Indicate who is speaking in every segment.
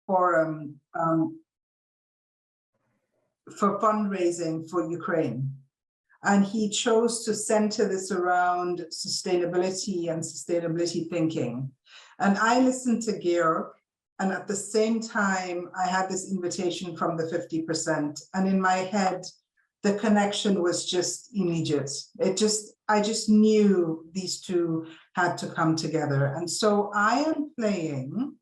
Speaker 1: forum for fundraising for Ukraine. And he chose to center this around sustainability and sustainability thinking. And I listened to Georg, and at the same time, I had this invitation from the 50%. And in my head, the connection was just immediate. I just knew these two had to come together. And so I am playing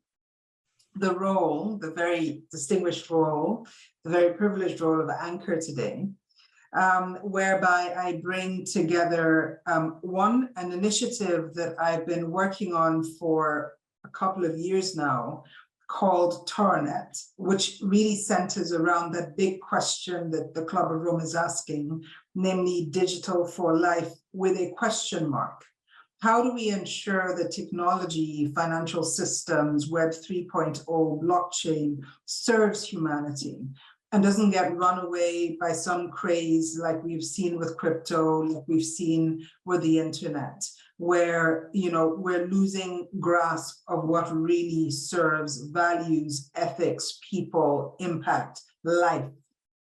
Speaker 1: the role, the very distinguished role, the very privileged role of anchor today, whereby I bring together an initiative that I've been working on for a couple of years now, called Toronet, which really centers around that big question that the Club of Rome is asking, namely digital for life with a question mark. How do we ensure that technology, financial systems, Web 3.0, blockchain serves humanity and doesn't get run away by some craze like we've seen with crypto, like we've seen with the internet, where we're losing grasp of what really serves values, ethics, people, impact, life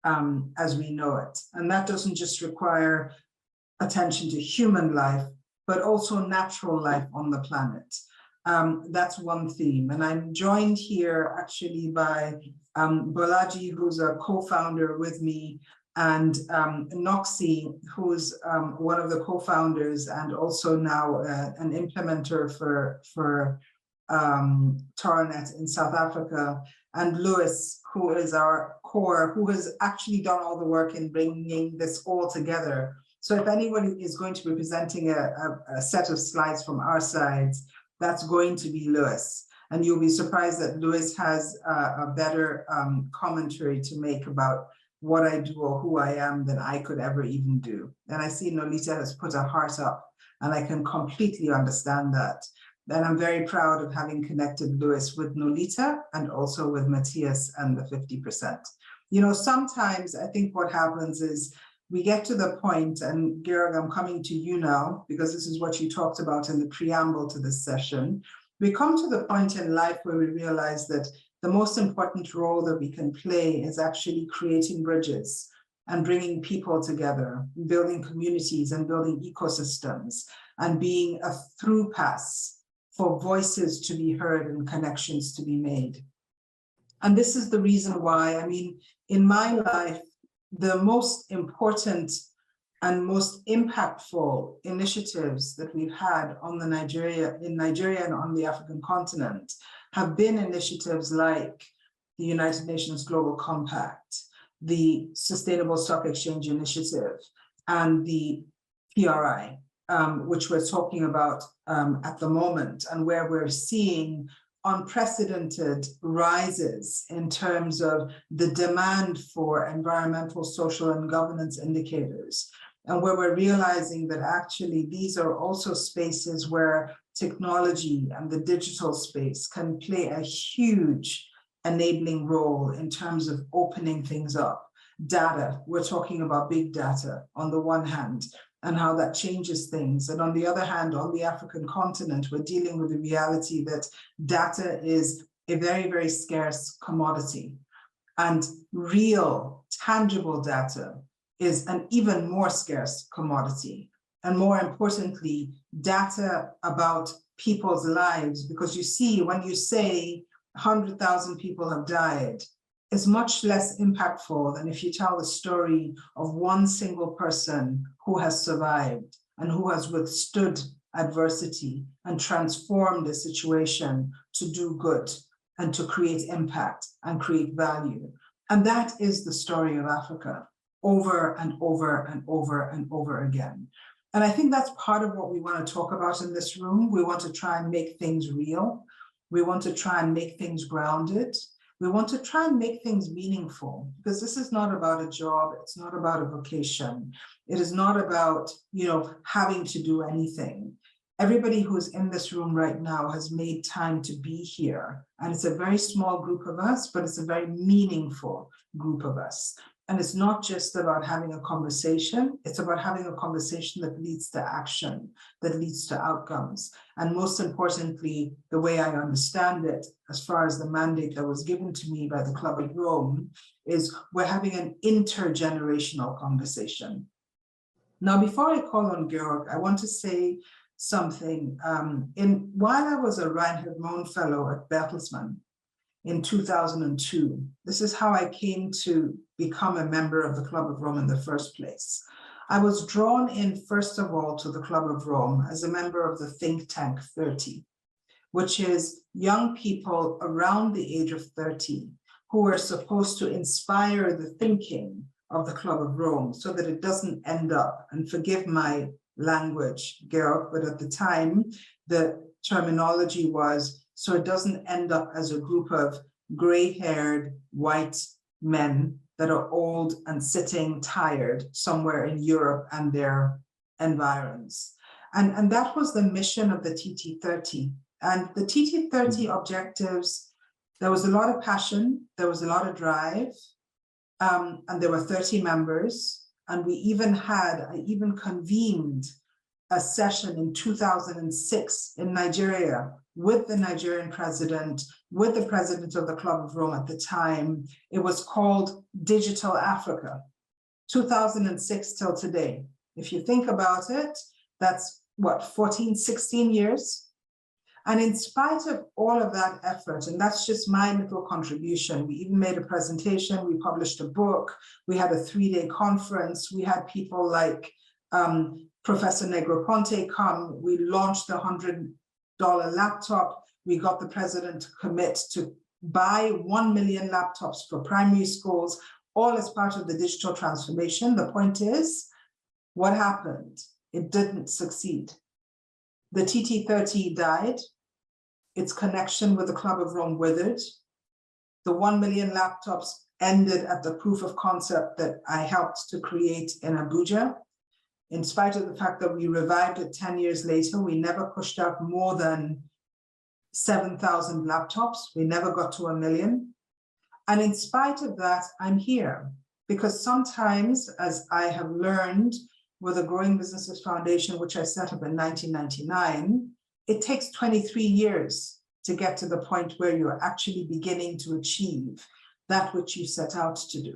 Speaker 1: as we know it. And that doesn't just require attention to human life, but also natural life on the planet. That's one theme. And I'm joined here actually by Bolaji, who's a co-founder with me, and Noxie, who's one of the co-founders and also now an implementer for Toronet in South Africa, and Lewis, who is our core, who has actually done all the work in bringing this all together. So if anyone is going to be presenting a set of slides from our sides, that's going to be Lewis. And you'll be surprised that Lewis has a better commentary to make about what I do or who I am than I could ever even do. And I see Nolita has put a heart up, and I can completely understand that. And I'm very proud of having connected Lewis with Nolita and also with Matthias and the 50%. Sometimes I think what happens is we get to the point, and Georg, I'm coming to you now, because this is what you talked about in the preamble to this session. We come to the point in life where we realize that the most important role that we can play is actually creating bridges and bringing people together, building communities and building ecosystems, and being a through pass for voices to be heard and connections to be made. And this is the reason why, in my life, the most important and most impactful initiatives that we've had in Nigeria and on the African continent have been initiatives like the United Nations Global Compact, the Sustainable Stock Exchange Initiative, and the PRI, which we're talking about at the moment, and where we're seeing unprecedented rises in terms of the demand for environmental, social, and governance indicators. And where we're realizing that actually these are also spaces where technology and the digital space can play a huge enabling role in terms of opening things up. Data, we're talking about big data on the one hand, and how that changes things. And on the other hand, on the African continent, we're dealing with the reality that data is a very, very scarce commodity. And real, tangible data is an even more scarce commodity. And more importantly, data about people's lives, because you see, when you say 100,000 people have died, is much less impactful than if you tell the story of one single person who has survived and who has withstood adversity and transformed the situation to do good and to create impact and create value. And that is the story of Africa over and over and over and over again. And I think that's part of what we want to talk about in this room. We want to try and make things real. We want to try and make things grounded. We want to try and make things meaningful, because this is not about a job. It's not about a vocation. It is not about, having to do anything. Everybody who's in this room right now has made time to be here. And it's a very small group of us, but it's a very meaningful group of us. And it's not just about having a conversation, it's about having a conversation that leads to action, that leads to outcomes. And most importantly, the way I understand it, as far as the mandate that was given to me by the Club of Rome, is we're having an intergenerational conversation. Now, before I call on Georg, I want to say something. While I was a Reinhard Mohn Fellow at Bertelsmann in 2002, this is how I came to become a member of the Club of Rome in the first place. I was drawn in, first of all, to the Club of Rome as a member of the think tank 30, which is young people around the age of 30 who are supposed to inspire the thinking of the Club of Rome so that it doesn't end up, and forgive my language, Georg, but at the time, the terminology was, so it doesn't end up as a group of gray-haired white men that are old and sitting tired somewhere in Europe and their environs. And that was the mission of the TT30. And the TT30 objectives, there was a lot of passion, there was a lot of drive, and there were 30 members. And I even convened a session in 2006 in Nigeria with the Nigerian president, with the president of the Club of Rome at the time. It was called Digital Africa, 2006 till today. If you think about it, that's what, 14, 16 years? And in spite of all of that effort, and that's just my little contribution, we even made a presentation, we published a book, we had a 3-day conference, we had people like Professor Negroponte come, we launched the $100 laptop, we got the president to commit to buy 1 million laptops for primary schools, all as part of the digital transformation. The point is, what happened? It didn't succeed. The TT30 died, its connection with the Club of Rome withered. The 1 million laptops ended at the proof of concept that I helped to create in Abuja. In spite of the fact that we revived it 10 years later, we never pushed out more than 7,000 laptops. We never got to 1 million. And in spite of that, I'm here because sometimes, as I have learned with the Growing Businesses Foundation, which I set up in 1999, it takes 23 years to get to the point where you're actually beginning to achieve that which you set out to do.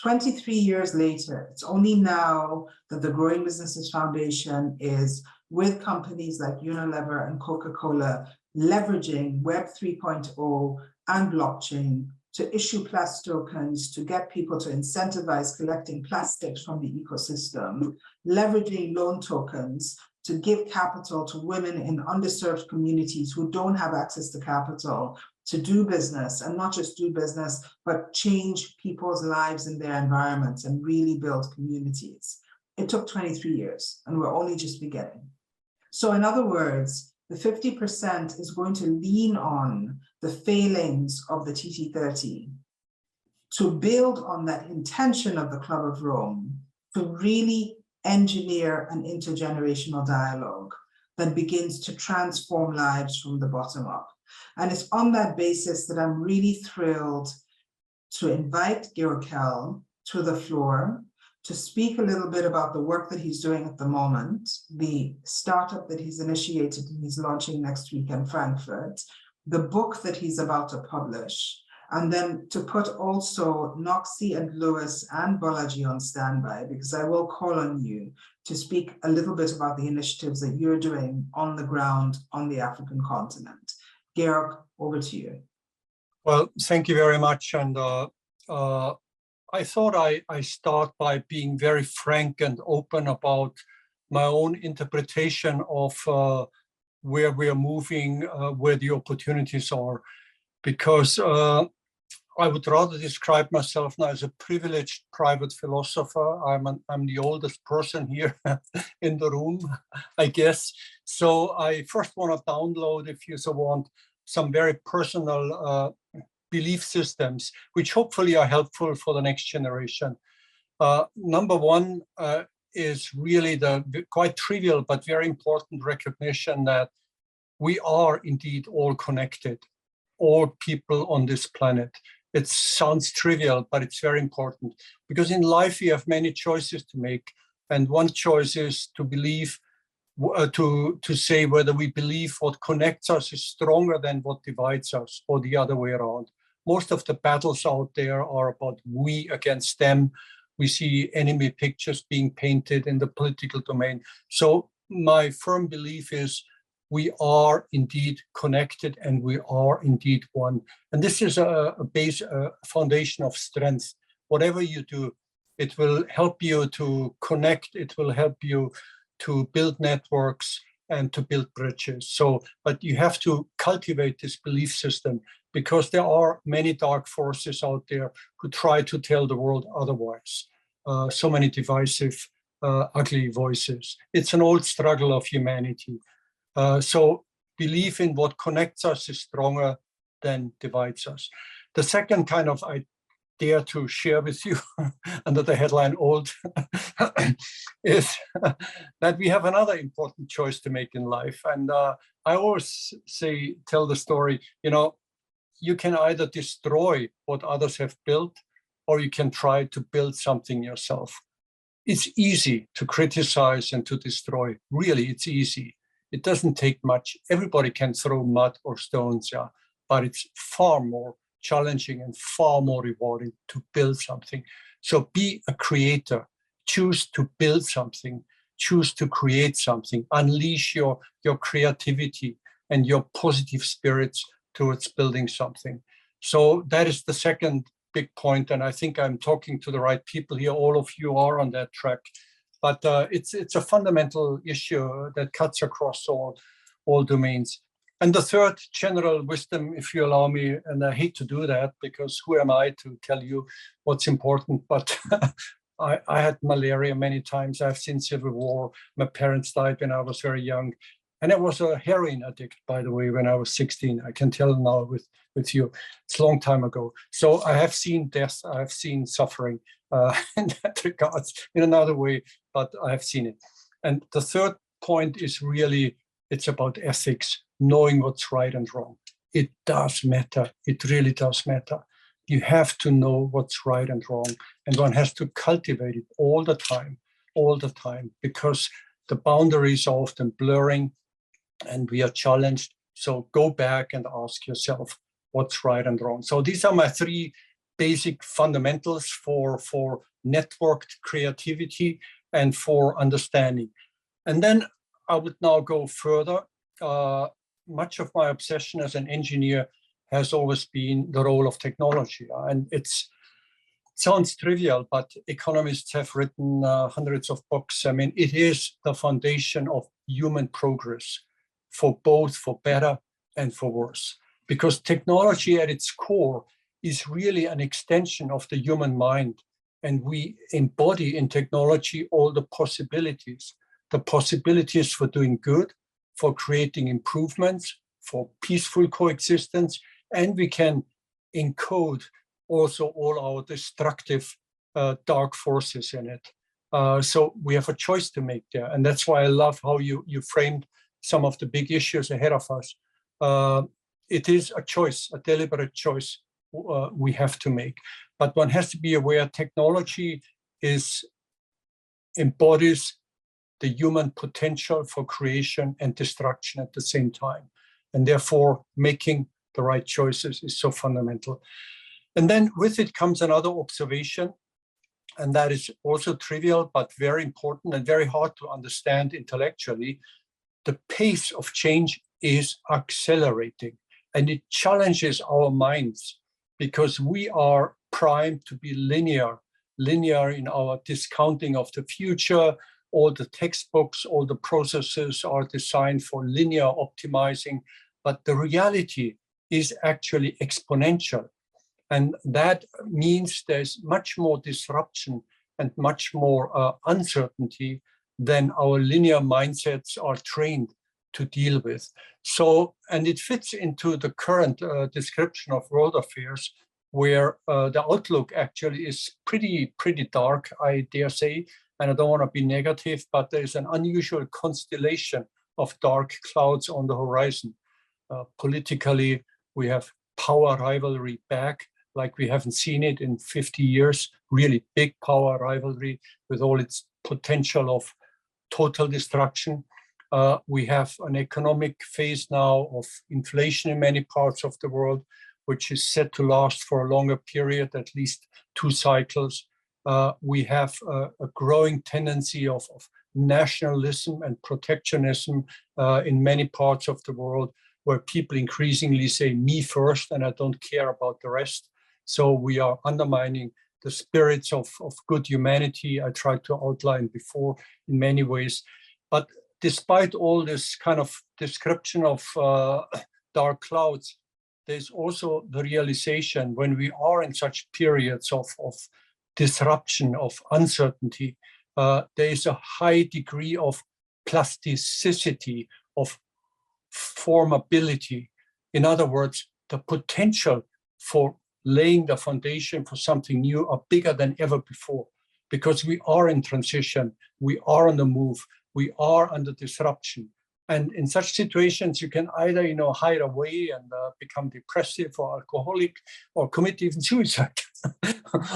Speaker 1: 23 years later, it's only now that the Growing Businesses Foundation is with companies like Unilever and Coca-Cola leveraging Web 3.0 and blockchain to issue plus tokens, to get people to incentivize collecting plastics from the ecosystem, leveraging loan tokens to give capital to women in underserved communities who don't have access to capital to do business, and not just do business, but change people's lives in their environments and really build communities. It took 23 years and we're only just beginning. So in other words, the 50% is going to lean on the failings of the TT30 to build on that intention of the Club of Rome to really engineer an intergenerational dialogue that begins to transform lives from the bottom up. And it's on that basis that I'm really thrilled to invite Georg Kell to the floor to speak a little bit about the work that he's doing at the moment, the startup that he's initiated and he's launching next week in Frankfurt, the book that he's about to publish, and then to put also Noxie and Lewis and Bolaji on standby, because I will call on you to speak a little bit about the initiatives that you're doing on the ground on the African continent. Georg, over to you.
Speaker 2: Well, thank you very much. And I thought I start by being very frank and open about my own interpretation of where we are moving, where the opportunities are, because I would rather describe myself now as a privileged private philosopher. I'm the oldest person here in the room, I guess. So I first want to download, if you so want, some very personal belief systems, which hopefully are helpful for the next generation. Number one is really the quite trivial but very important recognition that we are indeed all connected, all people on this planet. It sounds trivial, but it's very important, because in life we have many choices to make. And one choice is to believe, to say whether we believe what connects us is stronger than what divides us, or the other way around. Most of the battles out there are about we against them. We see enemy pictures being painted in the political domain. So my firm belief is we are indeed connected and we are indeed one. And this is a foundation of strength. Whatever you do, it will help you to connect, it will help you to build networks and to build bridges. So, but you have to cultivate this belief system, because there are many dark forces out there who try to tell the world otherwise. So many divisive, ugly voices. It's an old struggle of humanity. So belief in what connects us is stronger than divides us. The second kind of I dare to share with you under the headline old is that we have another important choice to make in life. And I always tell the story, you can either destroy what others have built, or you can try to build something yourself. It's easy to criticize and to destroy. Really, it's easy. It doesn't take much. Everybody can throw mud or stones, yeah, but it's far more challenging and far more rewarding to build something. So be a creator. Choose to build something. Choose to create something. Unleash your creativity and your positive spirits towards building something. So that is the second big point, and I think I'm talking to the right people here. All of you are on that track, but it's a fundamental issue that cuts across all domains. And the third general wisdom, if you allow me, and I hate to do that because who am I to tell you what's important, but I had malaria many times. I've seen civil war. My parents died when I was very young. And I was a heroin addict, by the way, when I was 16. I can tell now with you, it's a long time ago. So I have seen death, I have seen suffering in that regards, in another way, but I have seen it. And the third point is really, it's about ethics, knowing what's right and wrong. It does matter. It really does matter. You have to know what's right and wrong. And one has to cultivate it all the time, because the boundaries are often blurring and we are challenged. So go back and ask yourself what's right and wrong. So these are my three basic fundamentals for networked creativity and for understanding. And then I would now go further. Much of my obsession as an engineer has always been the role of technology. And it sounds trivial, but economists have written hundreds of books. I mean, it is the foundation of human progress, for both for better and for worse. Because technology at its core is really an extension of the human mind. And we embody in technology all the possibilities for doing good, for creating improvements, for peaceful coexistence, and we can encode also all our destructive dark forces in it. So we have a choice to make there. And that's why I love how you framed some of the big issues ahead of us. It is a choice, a deliberate choice we have to make. But one has to be aware technology embodies the human potential for creation and destruction at the same time. And therefore, making the right choices is so fundamental. And then with it comes another observation, and that is also trivial, but very important and very hard to understand intellectually. The pace of change is accelerating, and it challenges our minds because we are primed to be linear in our discounting of the future. All the textbooks, all the processes are designed for linear optimizing, but the reality is actually exponential. And that means there's much more disruption and much more uncertainty than our linear mindsets are trained to deal with. So, and it fits into the current description of world affairs, where the outlook actually is pretty dark, I dare say. And I don't want to be negative, but there's an unusual constellation of dark clouds on the horizon. Politically, we have power rivalry back, like we haven't seen it in 50 years, really big power rivalry with all its potential of total destruction. We have an economic phase now of inflation in many parts of the world, which is set to last for a longer period, at least 2 cycles. We have a growing tendency of nationalism and protectionism in many parts of the world, where people increasingly say, me first, and I don't care about the rest. So we are undermining the spirits of good humanity I tried to outline before in many ways. But despite all this kind of description of dark clouds, there's also the realization when we are in such periods of disruption, of uncertainty, there is a high degree of plasticity, of formability. In other words, the potential for laying the foundation for something new are bigger than ever before, because we are in transition, we are on the move, we are under disruption. And in such situations, you can either, hide away and become depressive or alcoholic or commit even suicide,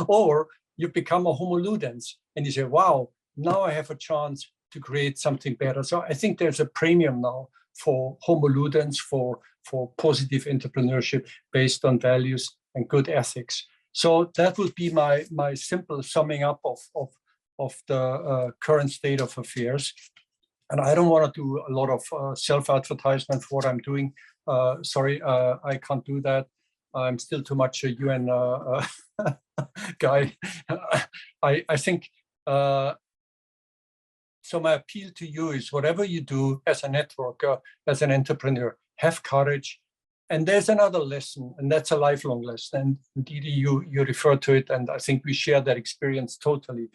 Speaker 2: or you become a homo ludens and you say, wow, now I have a chance to create something better. So I think there's a premium now for homo ludens, for positive entrepreneurship based on values and good ethics. So that would be my simple summing up of the current state of affairs. And I don't want to do a lot of self-advertisement for what I'm doing. Sorry, I can't do that. I'm still too much a UN guy. I think, so my appeal to you is whatever you do as a networker, as an entrepreneur, have courage. And there's another lesson, and that's a lifelong lesson. And Didi, you refer to it, and I think we share that experience totally.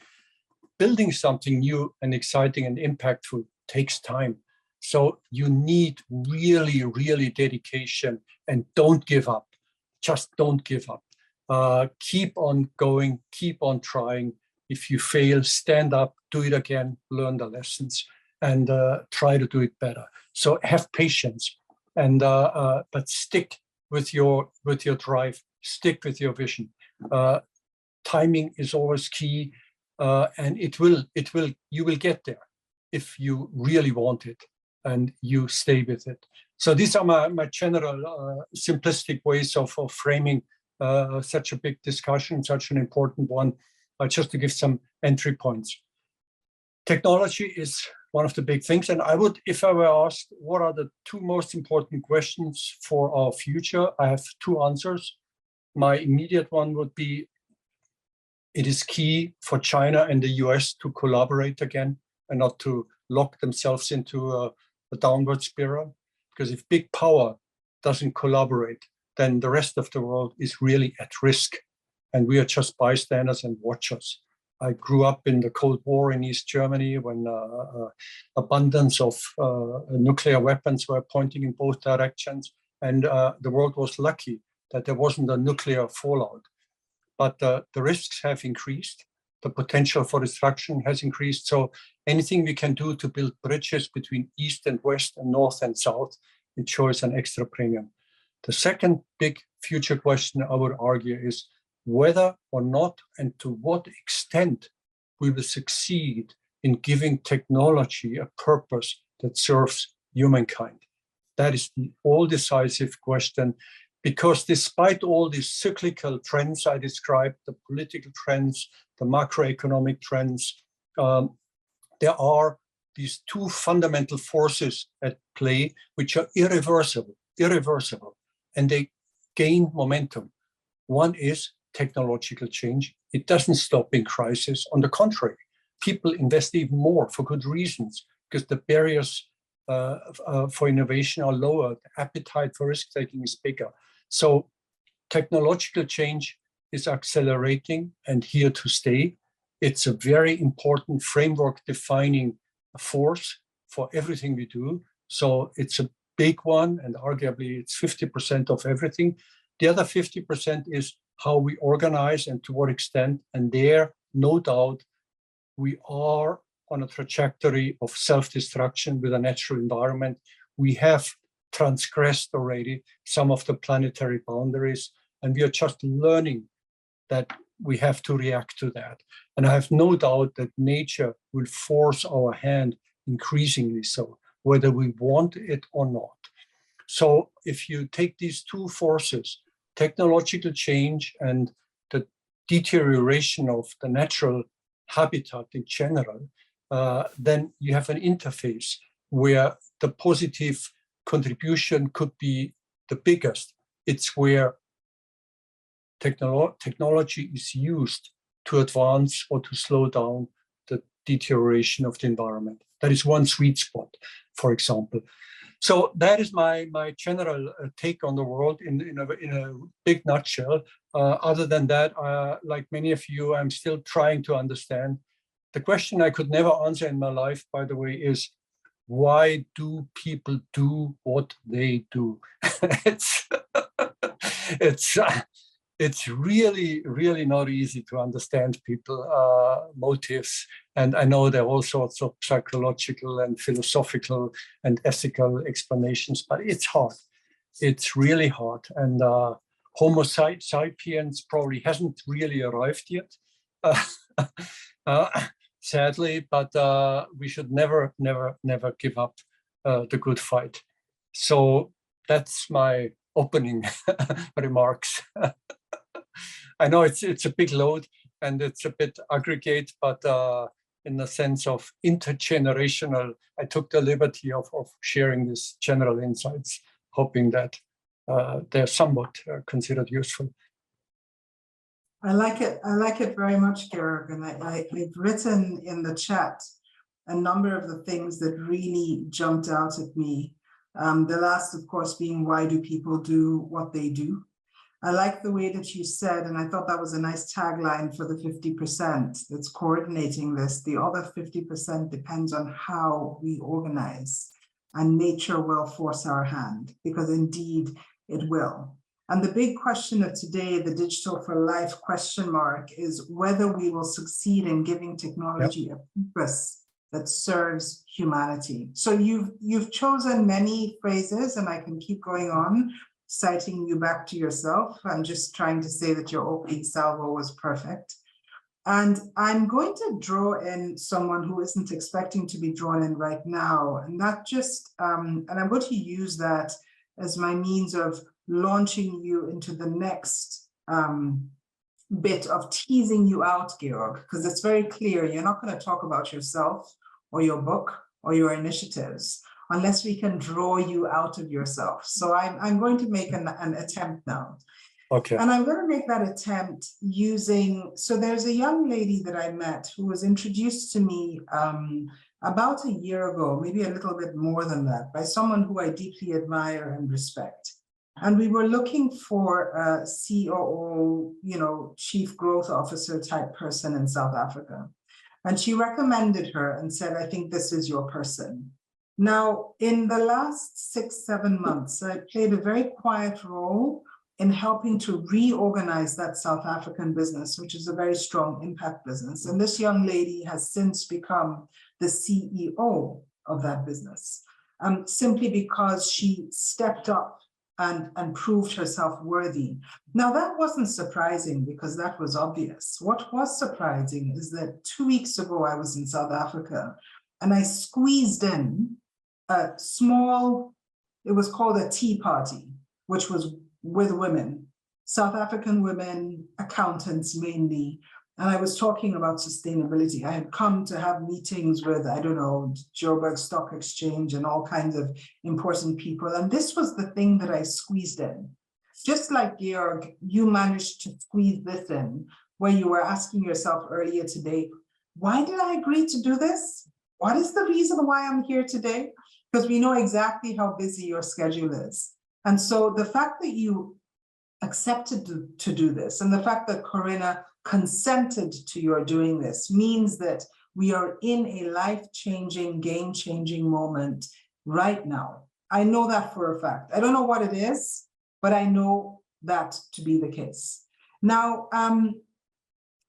Speaker 2: Building something new and exciting and impactful takes time. So you need really, really dedication, and don't give up. Just don't give up. Keep on going, keep on trying. If you fail, stand up, do it again, learn the lessons, and try to do it better. So have patience, and but stick with your drive, stick with your vision. Timing is always key, and you will get there if you really want it and you stay with it. So these are my general simplistic ways of framing such a big discussion, such an important one, just to give some entry points. Technology is one of the big things, and I would, if I were asked what are the 2 most important questions for our future, I have 2 answers. My immediate one would be, it is key for China and the US to collaborate again and not to lock themselves into a downward spiral. Because if big power doesn't collaborate, then the rest of the world is really at risk. And we are just bystanders and watchers. I grew up in the Cold War in East Germany when abundance of nuclear weapons were pointing in both directions. And the world was lucky that there wasn't a nuclear fallout. But the risks have increased. The potential for destruction has increased. So anything we can do to build bridges between East and West and North and South, it shows an extra premium. The second big future question I would argue is whether or not and to what extent we will succeed in giving technology a purpose that serves humankind. That is the all-decisive question, because despite all these cyclical trends I described, the political trends, the macroeconomic trends, there are these 2 fundamental forces at play which are irreversible, and they gain momentum. One is technological change. It doesn't stop in crisis. On the contrary, people invest even more for good reasons, because the barriers for innovation are lower, the appetite for risk-taking is bigger. So technological change is accelerating and here to stay. It's a very important framework defining force for everything we do. So it's a big one, and arguably it's 50% of everything. The other 50% is how we organize and to what extent. And there, no doubt, we are on a trajectory of self-destruction with a natural environment. We have transgressed already some of the planetary boundaries, and we are just learning that we have to react to that. And I have no doubt that nature will force our hand increasingly so, whether we want it or not. So if you take these two forces, technological change and the deterioration of the natural habitat in general, then you have an interface where the positive contribution could be the biggest. It's where technology is used to advance or to slow down the deterioration of the environment. That is one sweet spot, for example. So that is my general take on the world in a big nutshell. Other than that, like many of you, I'm still trying to understand. The question I could never answer in my life, by the way, is why do people do what they do? It's really, really not easy to understand people motives. And I know there are all sorts of psychological and philosophical and ethical explanations, but it's hard. It's really hard. And Homo sapiens probably hasn't really arrived yet, sadly, but we should never give up the good fight. So that's my opening remarks. I know it's a big load and it's a bit aggregate, but in the sense of intergenerational, I took the liberty of sharing these general insights, hoping that they're somewhat considered useful.
Speaker 1: I like it very much, Georg, and I've written in the chat a number of the things that really jumped out at me. The last, of course, being why do people do what they do? I like the way that you said, and I thought that was a nice tagline for the 50% that's coordinating this. The other 50% depends on how we organize, and nature will force our hand, because indeed it will. And the big question of today, the digital for life question mark, is whether we will succeed in giving technology a purpose that serves humanity. So you've chosen many phrases, and I can keep going on, citing you back to yourself. I'm just trying to say that your opening salvo was perfect. And I'm going to draw in someone who isn't expecting to be drawn in right now, and not just, and I'm going to use that as my means of launching you into the next bit of teasing you out, Georg, because it's very clear you're not going to talk about yourself or your book or your initiatives unless we can draw you out of yourself. So I'm going to make an attempt now.
Speaker 2: Okay.
Speaker 1: And I'm going to make that attempt using, so there's a young lady that I met who was introduced to me about a year ago, maybe a little bit more than that, by someone who I deeply admire and respect. And we were looking for a COO, chief growth officer type person in South Africa. And she recommended her and said, I think this is your person. Now, in the last 6-7 months, I played a very quiet role in helping to reorganize that South African business, which is a very strong impact business. And this young lady has since become the CEO of that business, simply because she stepped up and proved herself worthy. Now, that wasn't surprising because that was obvious. What was surprising is that 2 weeks ago, I was in South Africa and I squeezed in a small, it was called a tea party, which was with women, South African women, accountants mainly. And I was talking about sustainability. I had come to have meetings with, I don't know, Joburg Stock Exchange and all kinds of important people. And this was the thing that I squeezed in. Just like Georg, you managed to squeeze this in, where you were asking yourself earlier today, why did I agree to do this? What is the reason why I'm here today? Because we know exactly how busy your schedule is. And so the fact that you accepted to do this, and the fact that Corinna consented to your doing this, means that we are in a life-changing, game-changing moment right now. I know that for a fact. I don't know what it is, but I know that to be the case. Now,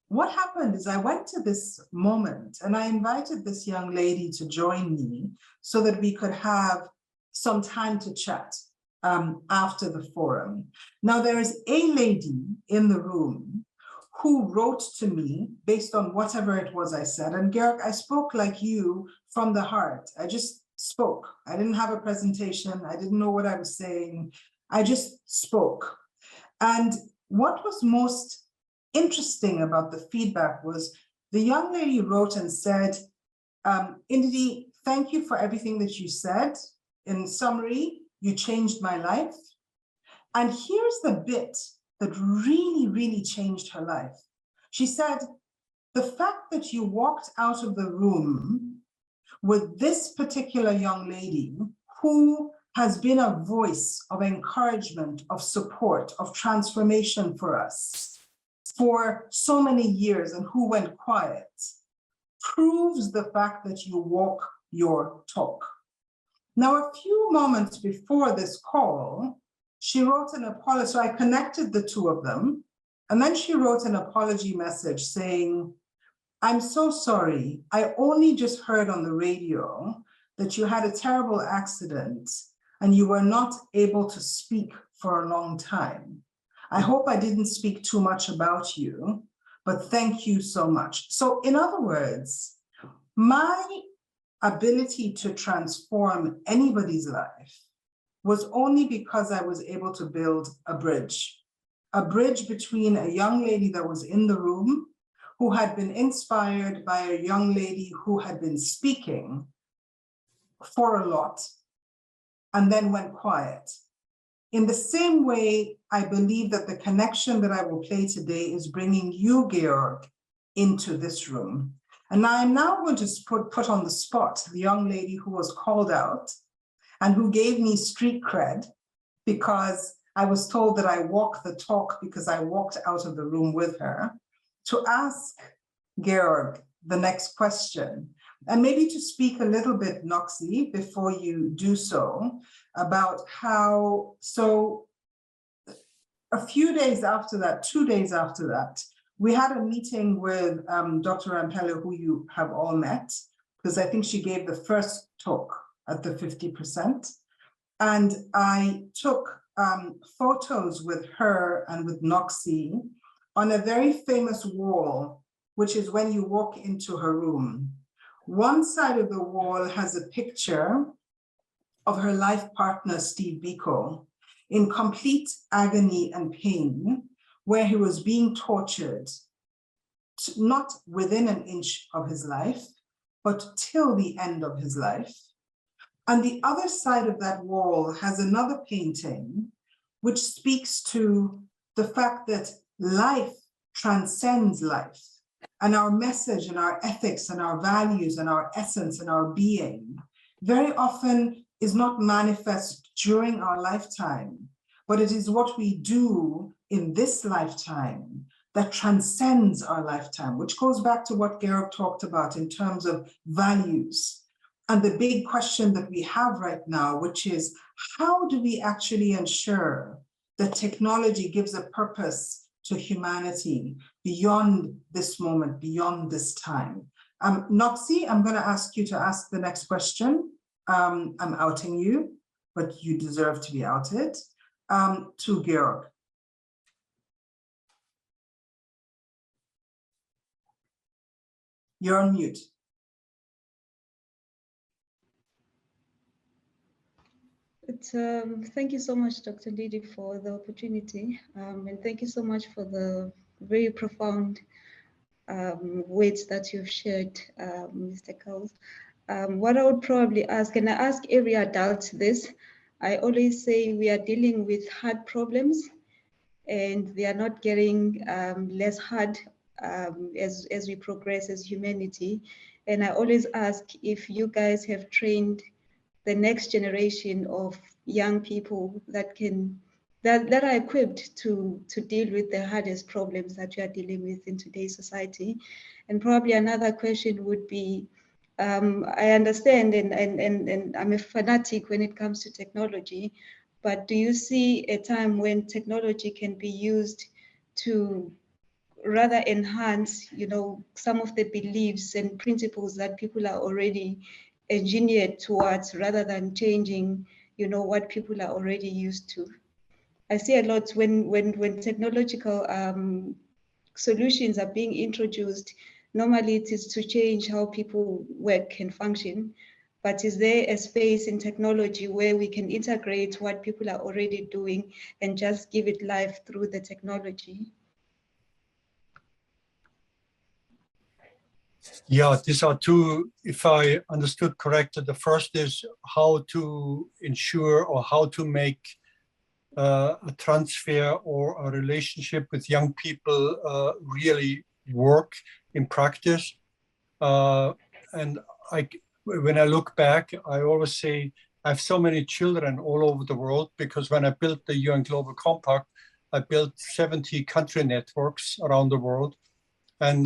Speaker 1: what happened is I went to this moment and I invited this young lady to join me so that we could have some time to chat. after the forum. Now, there is a lady in the room who wrote to me based on whatever it was I said. And Georg, I spoke like you from the heart. I just spoke. I didn't have a presentation. I didn't know what I was saying. I just spoke. And what was most interesting about the feedback was the young lady wrote and said, Indidi, thank you for everything that you said. In summary, you changed my life. And here's the bit that really, really changed her life. She said, the fact that you walked out of the room with this particular young lady who has been a voice of encouragement, of support, of transformation for us for so many years and who went quiet, proves the fact that you walk your talk. Now, a few moments before this call, she wrote an apology. So I connected the two of them. And then she wrote an apology message saying, I'm so sorry. I only just heard on the radio that you had a terrible accident and you were not able to speak for a long time. I hope I didn't speak too much about you, but thank you so much. So in other words, my ability to transform anybody's life was only because I was able to build a bridge between a young lady that was in the room who had been inspired by a young lady who had been speaking for a lot and then went quiet. In the same way, I believe that the connection that I will play today is bringing you, Georg, into this room. And I'm now going to put on the spot the young lady who was called out and who gave me street cred because I was told that I walk the talk because I walked out of the room with her, to ask Georg the next question. And maybe to speak a little bit, Noxie, before you do so, about how, so a few days after that, 2 days after that, we had a meeting with Dr. Rampello, who you have all met, because I think she gave the first talk at the 50%. And I took photos with her and with Noxie on a very famous wall, which is when you walk into her room. One side of the wall has a picture of her life partner, Steve Biko, in complete agony and pain, where he was being tortured, not within an inch of his life, but till the end of his life. And the other side of that wall has another painting, which speaks to the fact that life transcends life, and our message and our ethics and our values and our essence and our being very often is not manifest during our lifetime, but it is what we do in this lifetime that transcends our lifetime, which goes back to what Georg talked about in terms of values. And the big question that we have right now, which is, how do we actually ensure that technology gives a purpose to humanity beyond this moment, beyond this time? Noxie, I'm going to ask you to ask the next question. I'm outing you, but you deserve to be outed. To Georg. You're on mute.
Speaker 3: Thank you so much, Dr. Ndidi, for the opportunity. And thank you so much for the very profound words that you've shared, Mr. Cowles. What I would probably ask, and I ask every adult this, I always say we are dealing with hard problems and they are not getting less hard as we progress as humanity. And I always ask if you guys have trained the next generation of young people that are equipped to deal with the hardest problems that we are dealing with in today's society. And probably another question would be, I understand and I'm a fanatic when it comes to technology, but do you see a time when technology can be used to rather enhance, some of the beliefs and principles that people are already engineered towards, rather than changing, what people are already used to. I see a lot when technological solutions are being introduced. Normally it is to change how people work and function, but is there a space in technology where we can integrate what people are already doing and just give it life through the technology?
Speaker 2: Yeah, these are two, if I understood correctly. The first is how to ensure or how to make a transfer or a relationship with young people really work in practice. And when I look back, I always say I have so many children all over the world, because when I built the UN Global Compact, I built 70 country networks around the world. And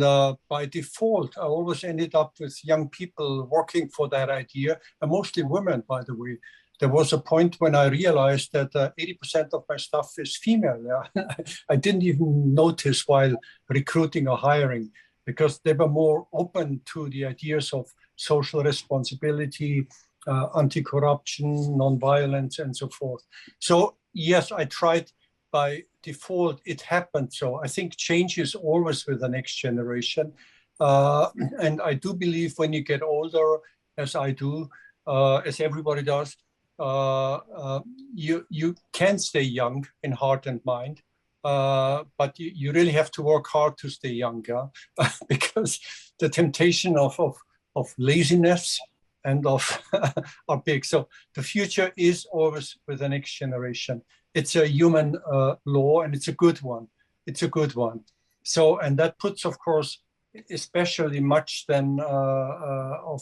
Speaker 2: by default, I always ended up with young people working for that idea, and mostly women, by the way. There was a point when I realized that 80% of my staff is female. Yeah? I didn't even notice while recruiting or hiring, because they were more open to the ideas of social responsibility, anti-corruption, non-violence, and so forth. So yes, I tried. By default, it happened. So I think change is always with the next generation. And I do believe when you get older, as I do, as everybody does, you can stay young in heart and mind, but you really have to work hard to stay younger, because the temptation of laziness and of are big. So the future is always with the next generation. It's a human law, and it's a good one. It's a good one. So, and that puts, of course, especially much then of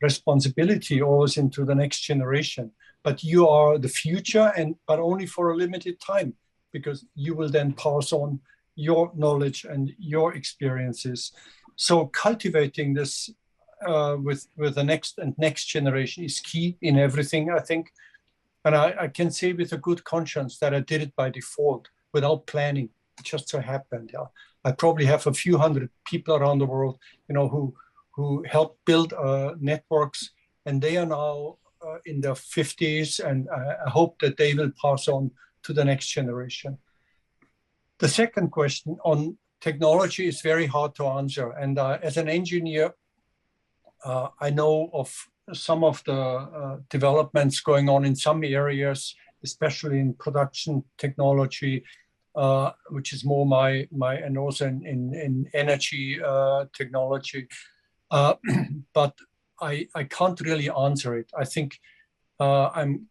Speaker 2: responsibility always into the next generation. But you are the future, but only for a limited time, because you will then pass on your knowledge and your experiences. So cultivating this with the next generation is key in everything, I think. And I can say with a good conscience that I did it by default, without planning. It just so happened. Yeah. I probably have a few hundred people around the world, who help build networks, and they are now in their 50s, and I hope that they will pass on to the next generation. The second question on technology is very hard to answer. And as an engineer, I know of some of the developments going on in some areas, especially in production technology, which is more my and also in energy technology. But I can't really answer it. I think I'm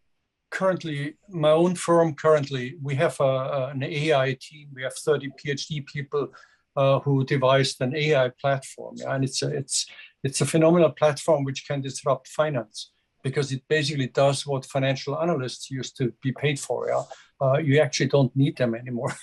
Speaker 2: currently, my own firm currently, we have an AI team. We have 30 PhD people who devised an AI platform. Yeah? And it's a phenomenal platform which can disrupt finance, because it basically does what financial analysts used to be paid for. Yeah? You actually don't need them anymore.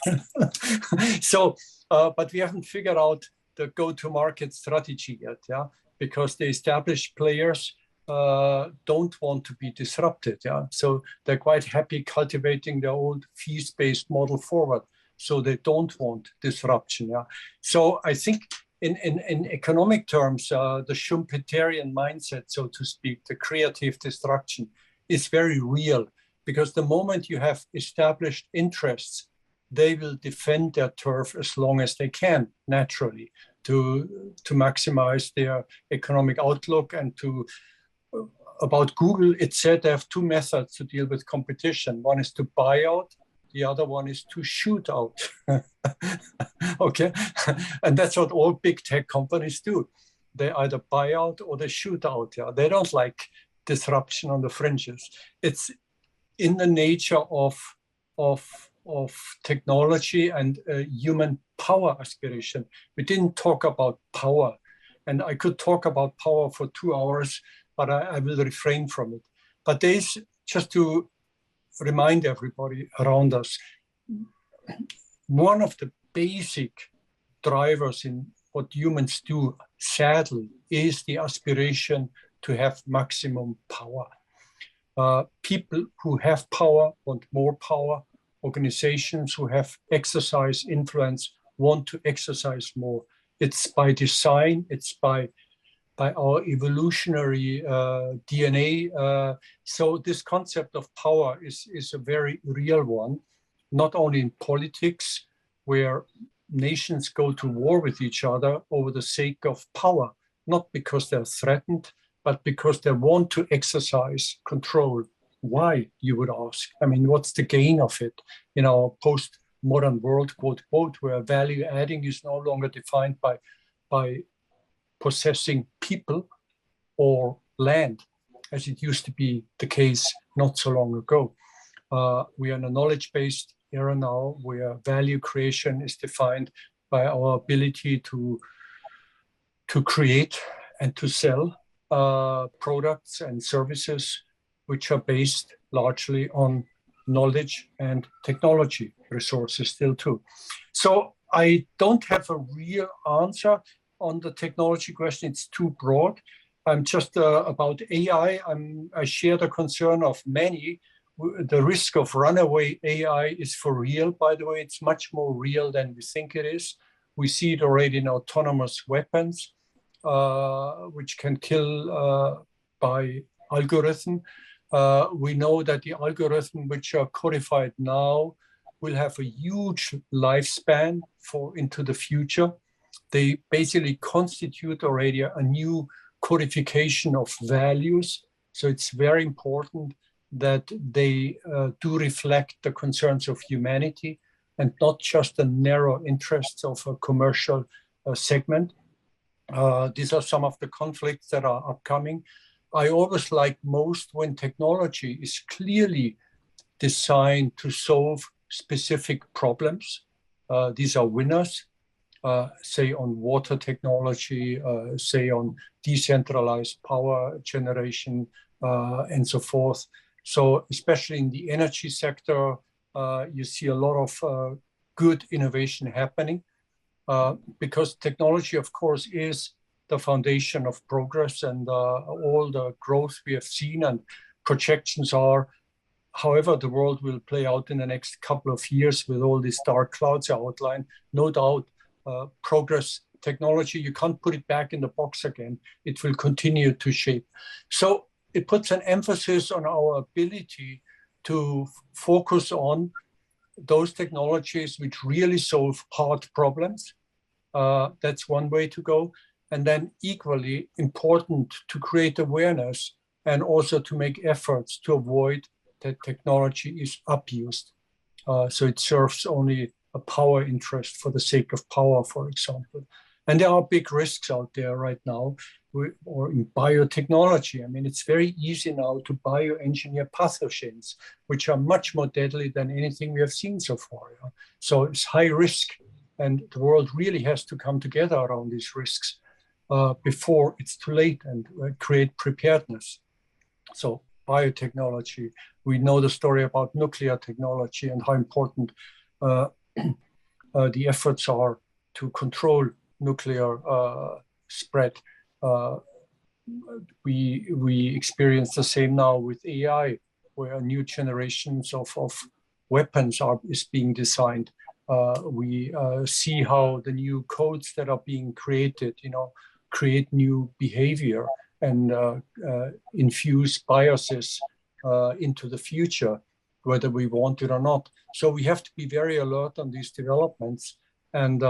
Speaker 2: So, but we haven't figured out the go-to-market strategy yet, yeah, because the established players don't want to be disrupted. Yeah, so they're quite happy cultivating their old fees-based model forward. So they don't want disruption. Yeah, so I think in economic terms, the Schumpeterian mindset, so to speak, the creative destruction, is very real, because the moment you have established interests, they will defend their turf as long as they can, naturally, to maximize their economic outlook. And to about Google, it said they have two methods to deal with competition. One is to buy out, the other one is to shoot out. Okay, and that's what all big tech companies do. They either buy out or they shoot out. Yeah, they don't like disruption on the fringes. It's in the nature of technology and human power aspiration. We didn't talk about power, and I could talk about power for 2 hours, but I will refrain from it. But there's, just to remind everybody around us, one of the basic drivers in what humans do, sadly, is the aspiration to have maximum power. People who have power want more power. Organizations who have exercise influence want to exercise more. It's by design, it's by by our evolutionary DNA. So this concept of power is a very real one, not only in politics, where nations go to war with each other over the sake of power, not because they're threatened, but because they want to exercise control. Why, you would ask? I mean, what's the gain of it in our post-modern world, quote, quote, where value adding is no longer defined by possessing people or land, as it used to be the case not so long ago. We are in a knowledge-based era now, where value creation is defined by our ability to create and to sell products and services which are based largely on knowledge and technology resources still too. So I don't have a real answer on the technology question. It's too broad. I'm just about AI. I share the concern of many. The risk of runaway AI is for real, by the way. It's much more real than we think it is. We see it already in autonomous weapons, which can kill by algorithm. We know that the algorithms which are codified now will have a huge lifespan into the future. They basically constitute already a new codification of values. So it's very important that they do reflect the concerns of humanity and not just the narrow interests of a commercial segment. These are some of the conflicts that are upcoming. I always like most when technology is clearly designed to solve specific problems. These are winners, say on water technology, say on decentralized power generation, and so forth. So especially in the energy sector, you see a lot of good innovation happening, because technology, of course, is the foundation of progress, and all the growth we have seen and projections are, however the world will play out in the next couple of years with all these dark clouds outlined, no doubt progress, technology, you can't put it back in the box again. It will continue to shape. So it puts an emphasis on our ability to focus on those technologies which really solve hard problems. That's one way to go. And then equally important to create awareness and also to make efforts to avoid that technology is abused. So it serves only a power interest for the sake of power, for example. And there are big risks out there right now, or in biotechnology. I mean, it's very easy now to bioengineer pathogens, which are much more deadly than anything we have seen so far. Yeah? So it's high risk, and the world really has to come together around these risks before it's too late, and create preparedness. So biotechnology, we know the story about nuclear technology and how important the efforts are to control nuclear spread. We experience the same now with AI, where new generations of weapons is being designed. We see how the new codes that are being created, create new behavior and infuse biases into the future, whether we want it or not. So we have to be very alert on these developments and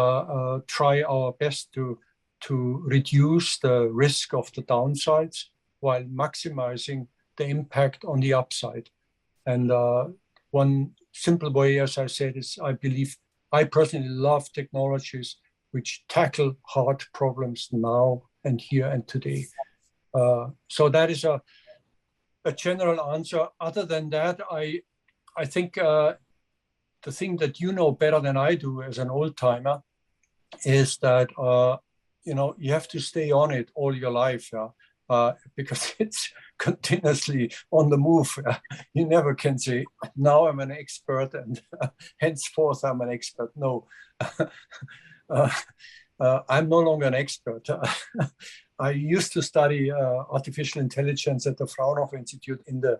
Speaker 2: try our best to reduce the risk of the downsides while maximizing the impact on the upside. And one simple way, as I said, is I personally love technologies which tackle hard problems now and here and today. So that is a general answer. Other than that, I think the thing that you know better than I do as an old timer is that you have to stay on it all your life, because it's continuously on the move. You never can say, now I'm an expert and henceforth I'm an expert. No, I'm no longer an expert. I used to study artificial intelligence at the Fraunhofer Institute in the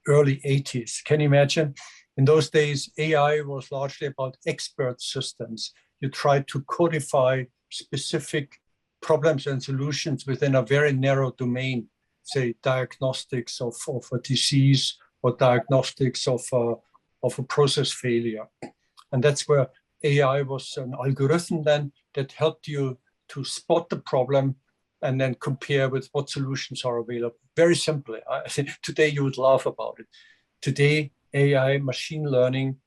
Speaker 2: early 80s. Can you imagine? In those days, AI was largely about expert systems. You tried to codify specific problems and solutions within a very narrow domain, say diagnostics of a disease or diagnostics of a process failure. And that's where AI was an algorithm then that helped you to spot the problem and then compare with what solutions are available. Very simply, I think today you would laugh about it. Today, AI, machine learning,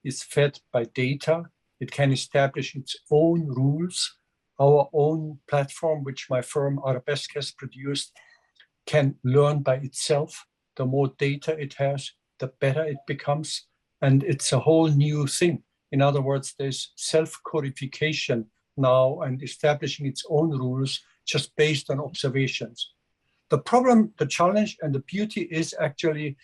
Speaker 2: is fed by data. It can establish its own rules. Our own platform, which my firm Arabesque has produced, can learn by itself. The more data it has, the better it becomes. And it's a whole new thing. In other words, there's self-codification now and establishing its own rules just based on observations. The problem, the challenge, and the beauty is actually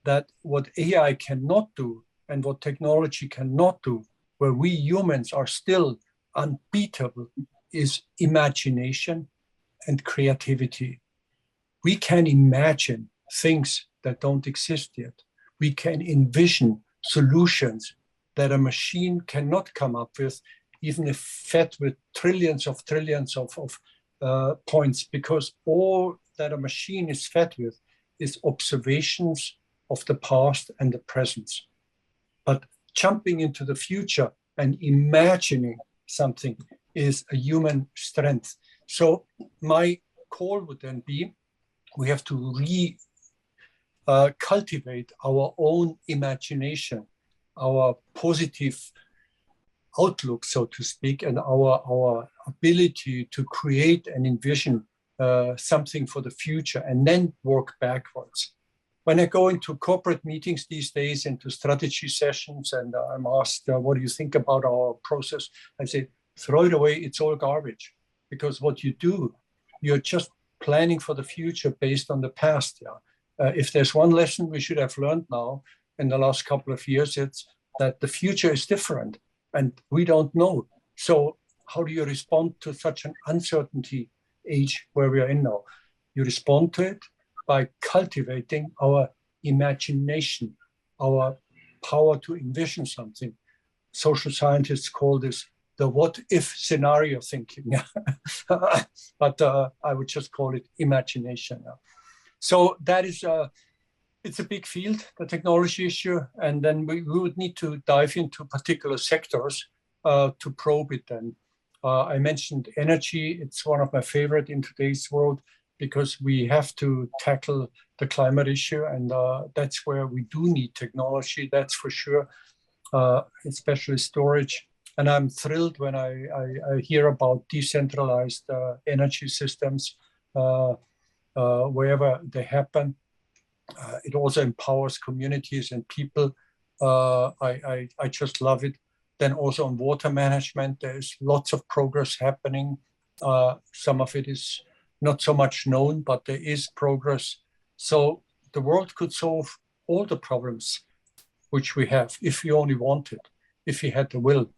Speaker 2: that what AI cannot do and what technology cannot do, where we humans are still unbeatable, is imagination and creativity. We can imagine things that don't exist yet. We can envision solutions that a machine cannot come up with, even if fed with trillions of points, because all that a machine is fed with is observations of the past and the present. But jumping into the future and imagining something is a human strength. So my call would then be, we have to cultivate our own imagination, our positive outlook, so to speak, and our ability to create and envision something for the future and then work backwards. When I go into corporate meetings these days, into strategy sessions, and I'm asked, what do you think about our process? I say, throw it away, it's all garbage. Because what you do, you're just planning for the future based on the past. If there's one lesson we should have learned now in the last couple of years, it's that the future is different and we don't know. So how do you respond to such an uncertainty age where we are in now? You respond to it by cultivating our imagination, our power to envision something. Social scientists call this the what-if scenario thinking. But I would just call it imagination. So that is, it's a big field, the technology issue, and then we would need to dive into particular sectors to probe it then. I mentioned energy. It's one of my favorite in today's world, because we have to tackle the climate issue, and that's where we do need technology, that's for sure, especially storage. And I'm thrilled when I hear about decentralized energy systems wherever they happen. It also empowers communities and people. I just love it. Then also on water management, there's lots of progress happening. Some of it is not so much known, but there is progress. So the world could solve all the problems which we have if we only wanted, if we had the will.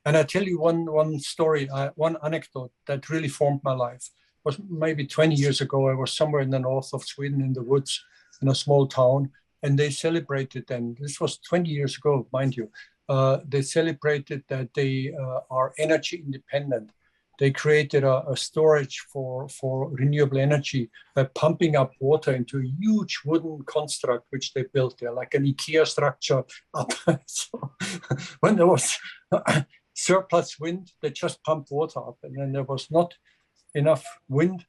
Speaker 2: And I tell you one story, one anecdote that really formed my life. It was maybe 20 years ago. I was somewhere in the north of Sweden in the woods in a small town, and they celebrated, and this was 20 years ago, mind you, they celebrated that they are energy independent. They created a storage for renewable energy by pumping up water into a huge wooden construct which they built there, like an IKEA structure up. So when there was surplus wind, they just pumped water up, and then there was not enough wind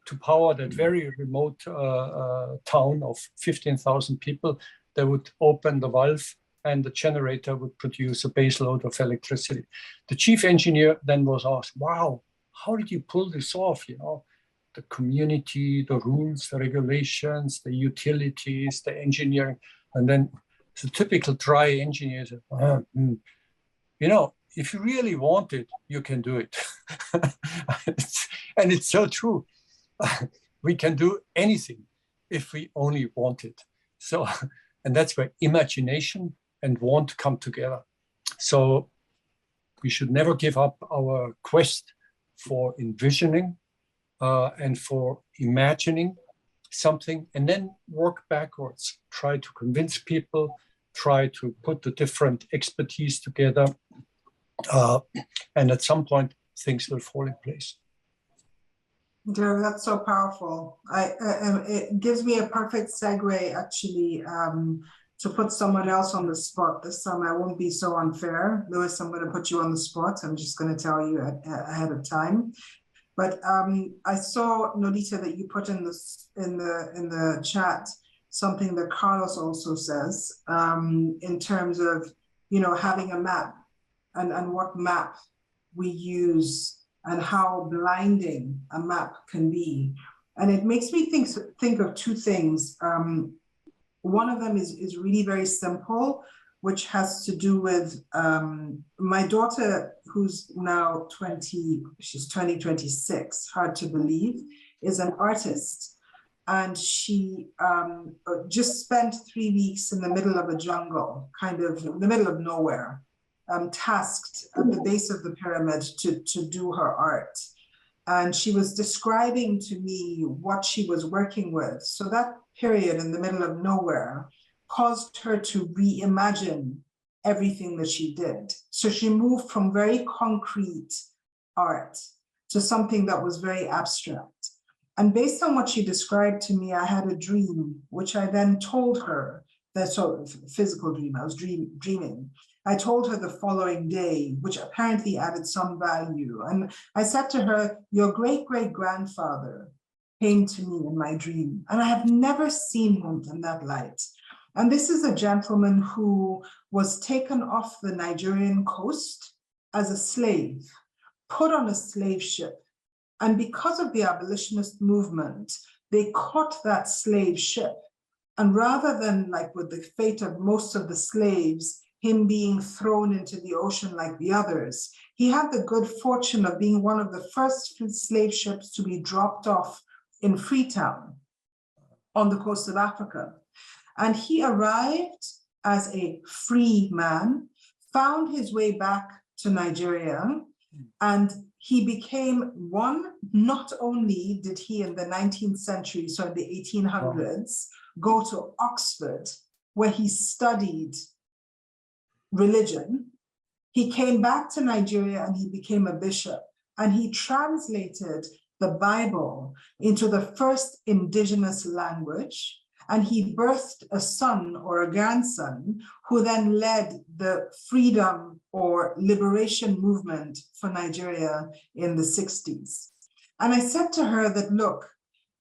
Speaker 2: to power that very remote town of 15,000 people. They would open the valve and the generator would produce a base load of electricity. The chief engineer then was asked, wow, how did you pull this off? You know, the community, the rules, the regulations, the utilities, the engineering. And then the typical dry engineer said, you know, if you really want it, you can do it. And it's so true. We can do anything if we only want it. So, and that's where imagination and want come together. So we should never give up our quest for envisioning and for imagining something, and then work backwards. Try to convince people, try to put the different expertise together, and at some point, things will fall in place.
Speaker 1: Derek, that's so powerful. It gives me a perfect segue, actually, to put someone else on the spot. This time I won't be so unfair. Lewis, I'm going to put you on the spot. I'm just going to tell you ahead of time. But I saw, Nolita, that you put in the chat something that Carlos also says in terms of, you know, having a map and what map we use and how blinding a map can be. And it makes me think of two things. One of them is really very simple, which has to do with my daughter, who's now 20, she's 26, hard to believe, is an artist. And she just spent 3 weeks in the middle of a jungle, kind of in the middle of nowhere, tasked at the base of the pyramid to do her art. And she was describing to me what she was working with. So that period in the middle of nowhere caused her to reimagine everything that she did. So she moved from very concrete art to something that was very abstract. And based on what she described to me, I had a dream, which I then told her, that sort of physical dream, I was dreaming. I told her the following day, which apparently added some value. And I said to her, your great-great-grandfather came to me in my dream, and I have never seen him in that light. And this is a gentleman who was taken off the Nigerian coast as a slave, put on a slave ship. And because of the abolitionist movement, they caught that slave ship. And rather than, like with the fate of most of the slaves, him being thrown into the ocean like the others, he had the good fortune of being one of the first slave ships to be dropped off in Freetown on the coast of Africa. And he arrived as a free man, found his way back to Nigeria, and he became one. Not only did he in the 19th century, so in the 1800s, go to Oxford, where he studied religion, he came back to Nigeria and he became a bishop, and he translated the Bible into the first indigenous language, and he birthed a son or a grandson who then led the freedom or liberation movement for Nigeria in the 60s. And I said to her that, look,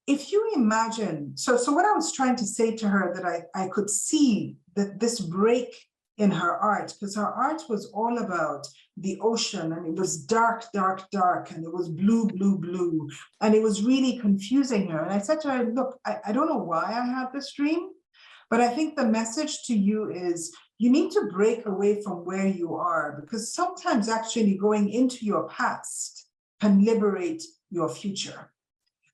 Speaker 1: if you imagine, so what I was trying to say to her, that I could see that this break in her art, because her art was all about the ocean, and it was dark, dark, dark, and it was blue, blue, blue, and it was really confusing her. And I said to her, look, I don't know why I had this dream, but I think the message to you is you need to break away from where you are, because sometimes actually going into your past can liberate your future.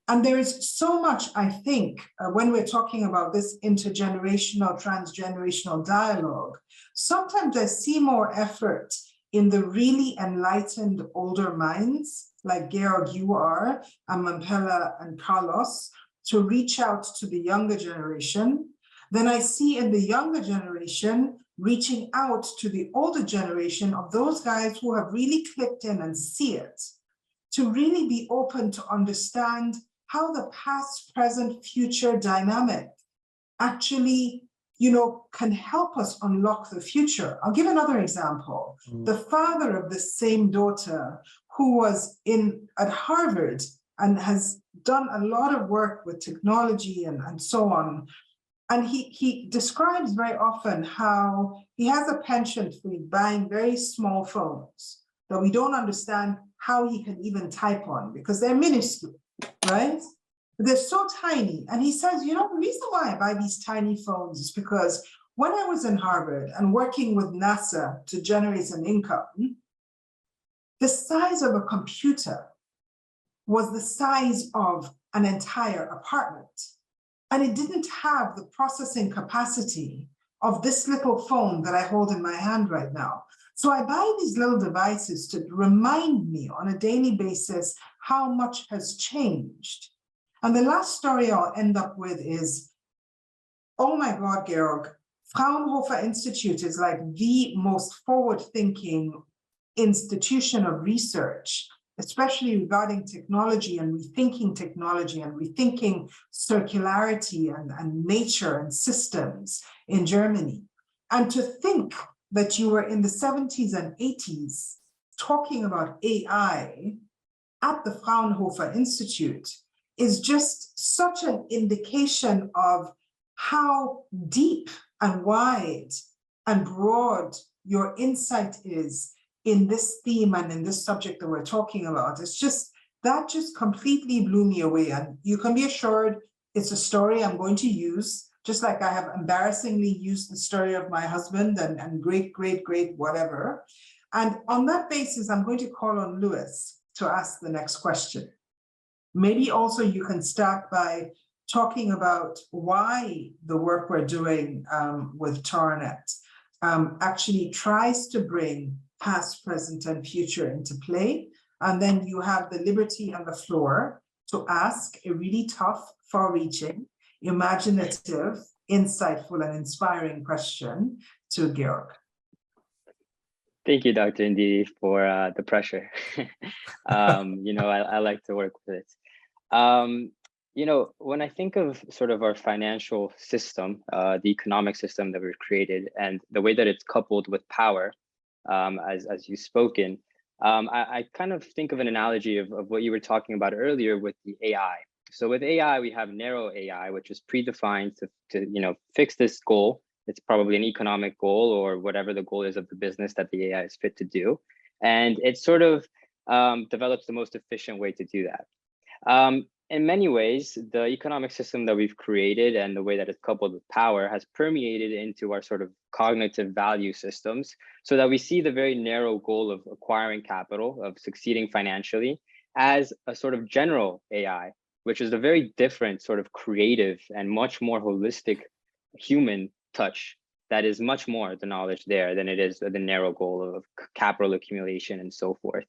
Speaker 1: And there is so much, I think, when we're talking about this intergenerational, transgenerational dialogue, sometimes I see more effort in the really enlightened older minds, like Georg, you are, and Mampela and Carlos, to reach out to the younger generation, than I see in the younger generation reaching out to the older generation of those guys who have really clicked in and see it, to really be open to understand how the past, present, future dynamic actually, you know, can help us unlock the future. I'll give another example. The father of the same daughter, who was at Harvard and has done a lot of work with technology and so on. And he describes very often how he has a penchant for buying very small phones that we don't understand how he can even type on, because they're minuscule, right? They're so tiny. And he says, you know, the reason why I buy these tiny phones is because when I was in Harvard and working with NASA to generate an income, the size of a computer was the size of an entire apartment. And it didn't have the processing capacity of this little phone that I hold in my hand right now. So I buy these little devices to remind me on a daily basis how much has changed. And the last story I'll end up with is, oh my God, Georg, Fraunhofer Institute is like the most forward-thinking institution of research especially regarding technology and rethinking circularity and nature and systems in Germany. And to think that you were in the 70s and 80s talking about AI at the Fraunhofer Institute is just such an indication of how deep and wide and broad your insight is in this theme and in this subject that we're talking about. It's just, that just completely blew me away. And you can be assured it's a story I'm going to use, just like I have embarrassingly used the story of my husband and great, whatever. And on that basis, I'm going to call on Lewis to ask the next question. Maybe also you can start by talking about why the work we're doing with Toronet actually tries to bring past, present, and future into play. And then you have the liberty and the floor to ask a really tough, far-reaching, imaginative, insightful, and inspiring question to Georg.
Speaker 4: Thank you, Dr. Ndidi, for the pressure. I like to work with it. When I think of sort of our financial system, the economic system that we've created, and the way that it's coupled with power, as you've spoken, I kind of think of an analogy of what you were talking about earlier with the AI. So with AI, we have narrow AI, which is predefined to fix this goal. It's probably an economic goal or whatever the goal is of the business that the AI is fit to do. And it sort of develops the most efficient way to do that. In many ways, the economic system that we've created and the way that it's coupled with power has permeated into our sort of cognitive value systems, so that we see the very narrow goal of acquiring capital, of succeeding financially, as a sort of general AI, which is a very different sort of creative and much more holistic human touch that is much more the knowledge there than it is the narrow goal of capital accumulation and so forth.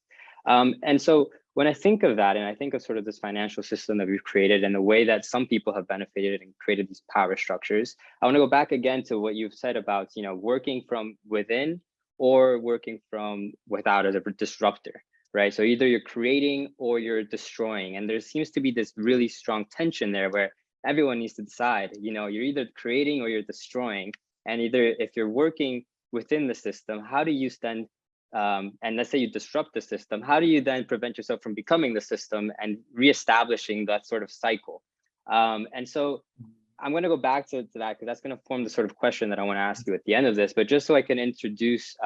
Speaker 4: And so when I think of that, and I think of sort of this financial system that we've created and the way that some people have benefited and created these power structures, I want to go back again to what you've said about, working from within or working from without as a disruptor, right? So either you're creating or you're destroying. And there seems to be this really strong tension there where everyone needs to decide, you're either creating or you're destroying. And either if you're working within the system, how do you then, and let's say you disrupt the system, how do you then prevent yourself from becoming the system and reestablishing that sort of cycle? And so I'm going to go back to that because that's going to form the sort of question that I want to ask you at the end of this. But just so I can introduce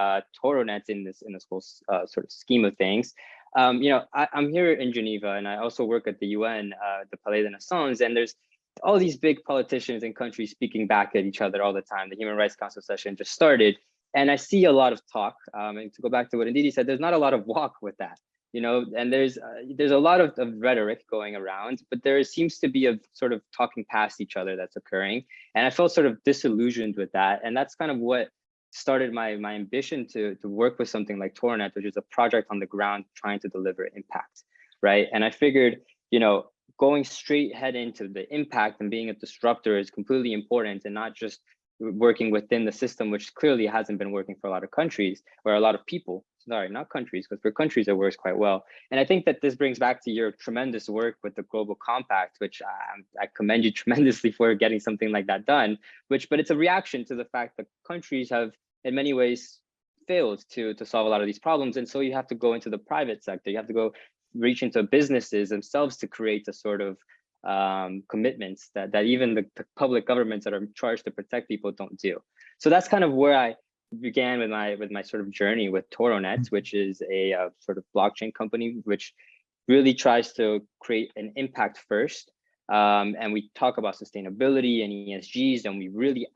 Speaker 4: Toronet in this whole sort of scheme of things, I'm here in Geneva and I also work at the UN, the Palais des Nations, and there's all these big politicians and countries speaking back at each other all the time. The Human Rights Council session just started. And I see a lot of talk, and to go back to what Ndidi said, there's not a lot of walk with that, and there's a lot of rhetoric going around, but there seems to be a sort of talking past each other that's occurring. And I felt sort of disillusioned with that. And that's kind of what started my ambition to work with something like Toronet, which is a project on the ground trying to deliver impact, right? And I figured, going straight head into the impact and being a disruptor is completely important, and not just working within the system, which clearly hasn't been working for a lot of countries or a lot of people. Sorry, not countries, because for countries it works quite well. And I think that this brings back to your tremendous work with the Global Compact, which I commend you tremendously for getting something like that done, but it's a reaction to the fact that countries have in many ways failed to solve a lot of these problems. And so you have to go into the private sector, you have to go reach into businesses themselves to create a sort of commitments that even the public governments that are charged to protect people don't do. So that's kind of where I began with my sort of journey with Toronet, which is a sort of blockchain company which really tries to create an impact first. And we talk about sustainability and ESGs, and we really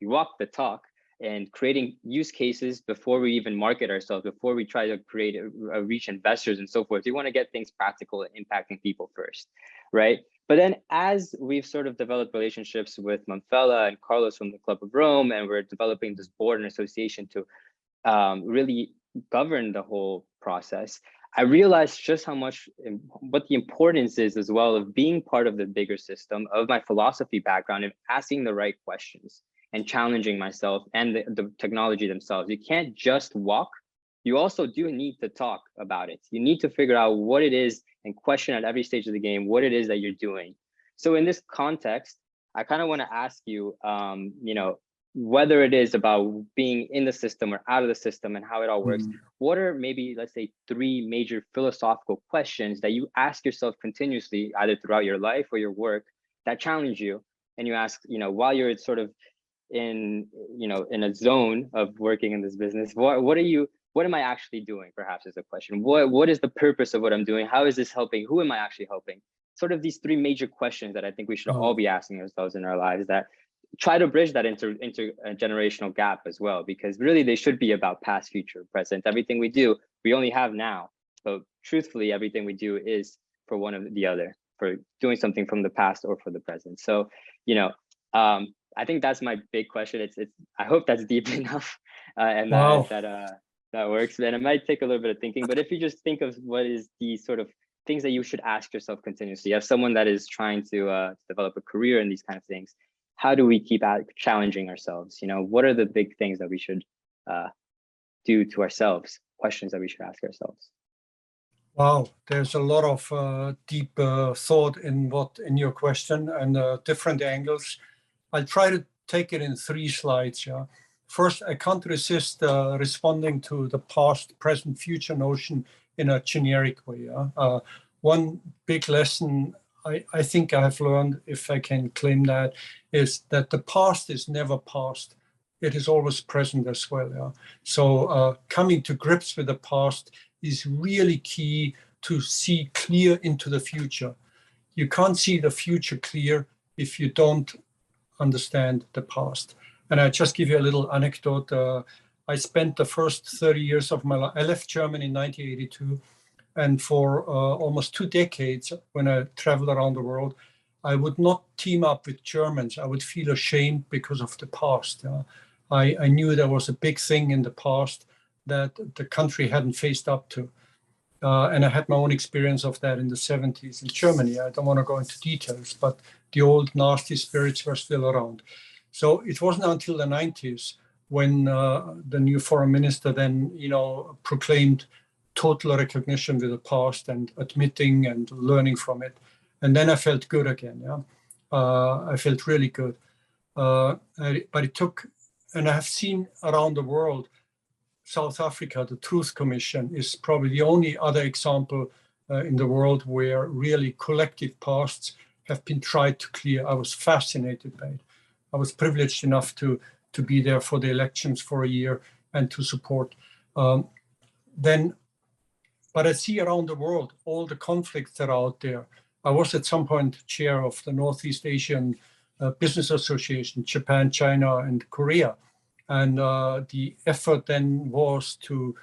Speaker 4: we walk the talk and creating use cases before we even market ourselves, before we try to create reach investors and so forth. We want to get things practical and impacting people first, right? But then as we've sort of developed relationships with Manfella and Carlos from the Club of Rome, and we're developing this board and association to really govern the whole process, I realized just how much, what the importance is as well of being part of the bigger system, of my philosophy background, and asking the right questions and challenging myself and the technology themselves. You can't just walk you also do need to talk about it. You need to figure out what it is and question at every stage of the game what it is that you're doing. So in this context, I kind of want to ask you, you know, whether it is about being in the system or out of the system and how it all works, what are maybe, let's say, 3 major philosophical questions that you ask yourself continuously, either throughout your life or your work, that challenge you? And you ask, you know, while you're sort of in, you know, in a zone of working in this business, what am I actually doing? Perhaps is the question. What is the purpose of what I'm doing? How is this helping? Who am I actually helping? Sort of these 3 major questions that I think we should all be asking ourselves in our lives, that try to bridge that into a generational gap as well, because really they should be about past, future, present. Everything we do, we only have now. But truthfully, everything we do is for one of the other, for doing something from the past or for the present. So, you know, I think that's my big question. It's I hope that's deep enough, and
Speaker 2: Wow.
Speaker 4: that works. And it might take a little bit of thinking, but if you just think of what is the sort of things that you should ask yourself continuously, as someone that is trying to develop a career in these kind of things, how do we keep challenging ourselves? You know, what are the big things that we should do to ourselves? Questions that we should ask ourselves.
Speaker 2: Wow, there's a lot of deep thought in your question, and different angles. I'll try to take it in 3 slides. Yeah. First, I can't resist responding to the past, present, future notion in a generic way. Yeah? One big lesson I think I have learned, if I can claim that, is that the past is never past. It is always present as well. Yeah? So coming to grips with the past is really key to see clear into the future. You can't see the future clear if you don't understand the past. And I just give you a little anecdote. I spent the first 30 years of my life, I left Germany in 1982. And for almost 2 decades, when I traveled around the world, I would not team up with Germans. I would feel ashamed because of the past. I knew there was a big thing in the past that the country hadn't faced up to. And I had my own experience of that in the 70s in Germany. I don't want to go into details, but the old nasty spirits were still around. So it wasn't until the 90s when the new foreign minister then, you know, proclaimed total recognition with the past and admitting and learning from it. And then I felt good again. Yeah, I felt really good. But it took, and I have seen around the world, South Africa, the Truth Commission is probably the only other example in the world where really collective pasts have been tried to clear. I was fascinated by it. I was privileged enough to be there for the elections for a year and to support. But I see around the world all the conflicts that are out there. I was at some point chair of the Northeast Asian Business Association, Japan, China, and Korea. And the effort then was to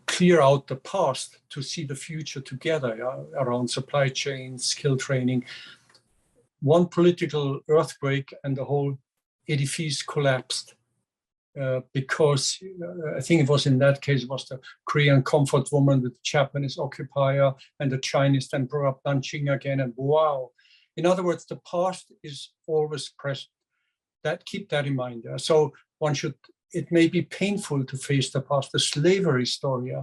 Speaker 2: clear out the past, to see the future together around supply chains, skill training. One political earthquake and the whole edifice collapsed. Because I think it was in that case, it was the Korean comfort woman with the Japanese occupier, and the Chinese then brought up Nanjing again, and wow. In other words, the past is always present. Keep that in mind. So one should, it may be painful to face the past. The slavery story,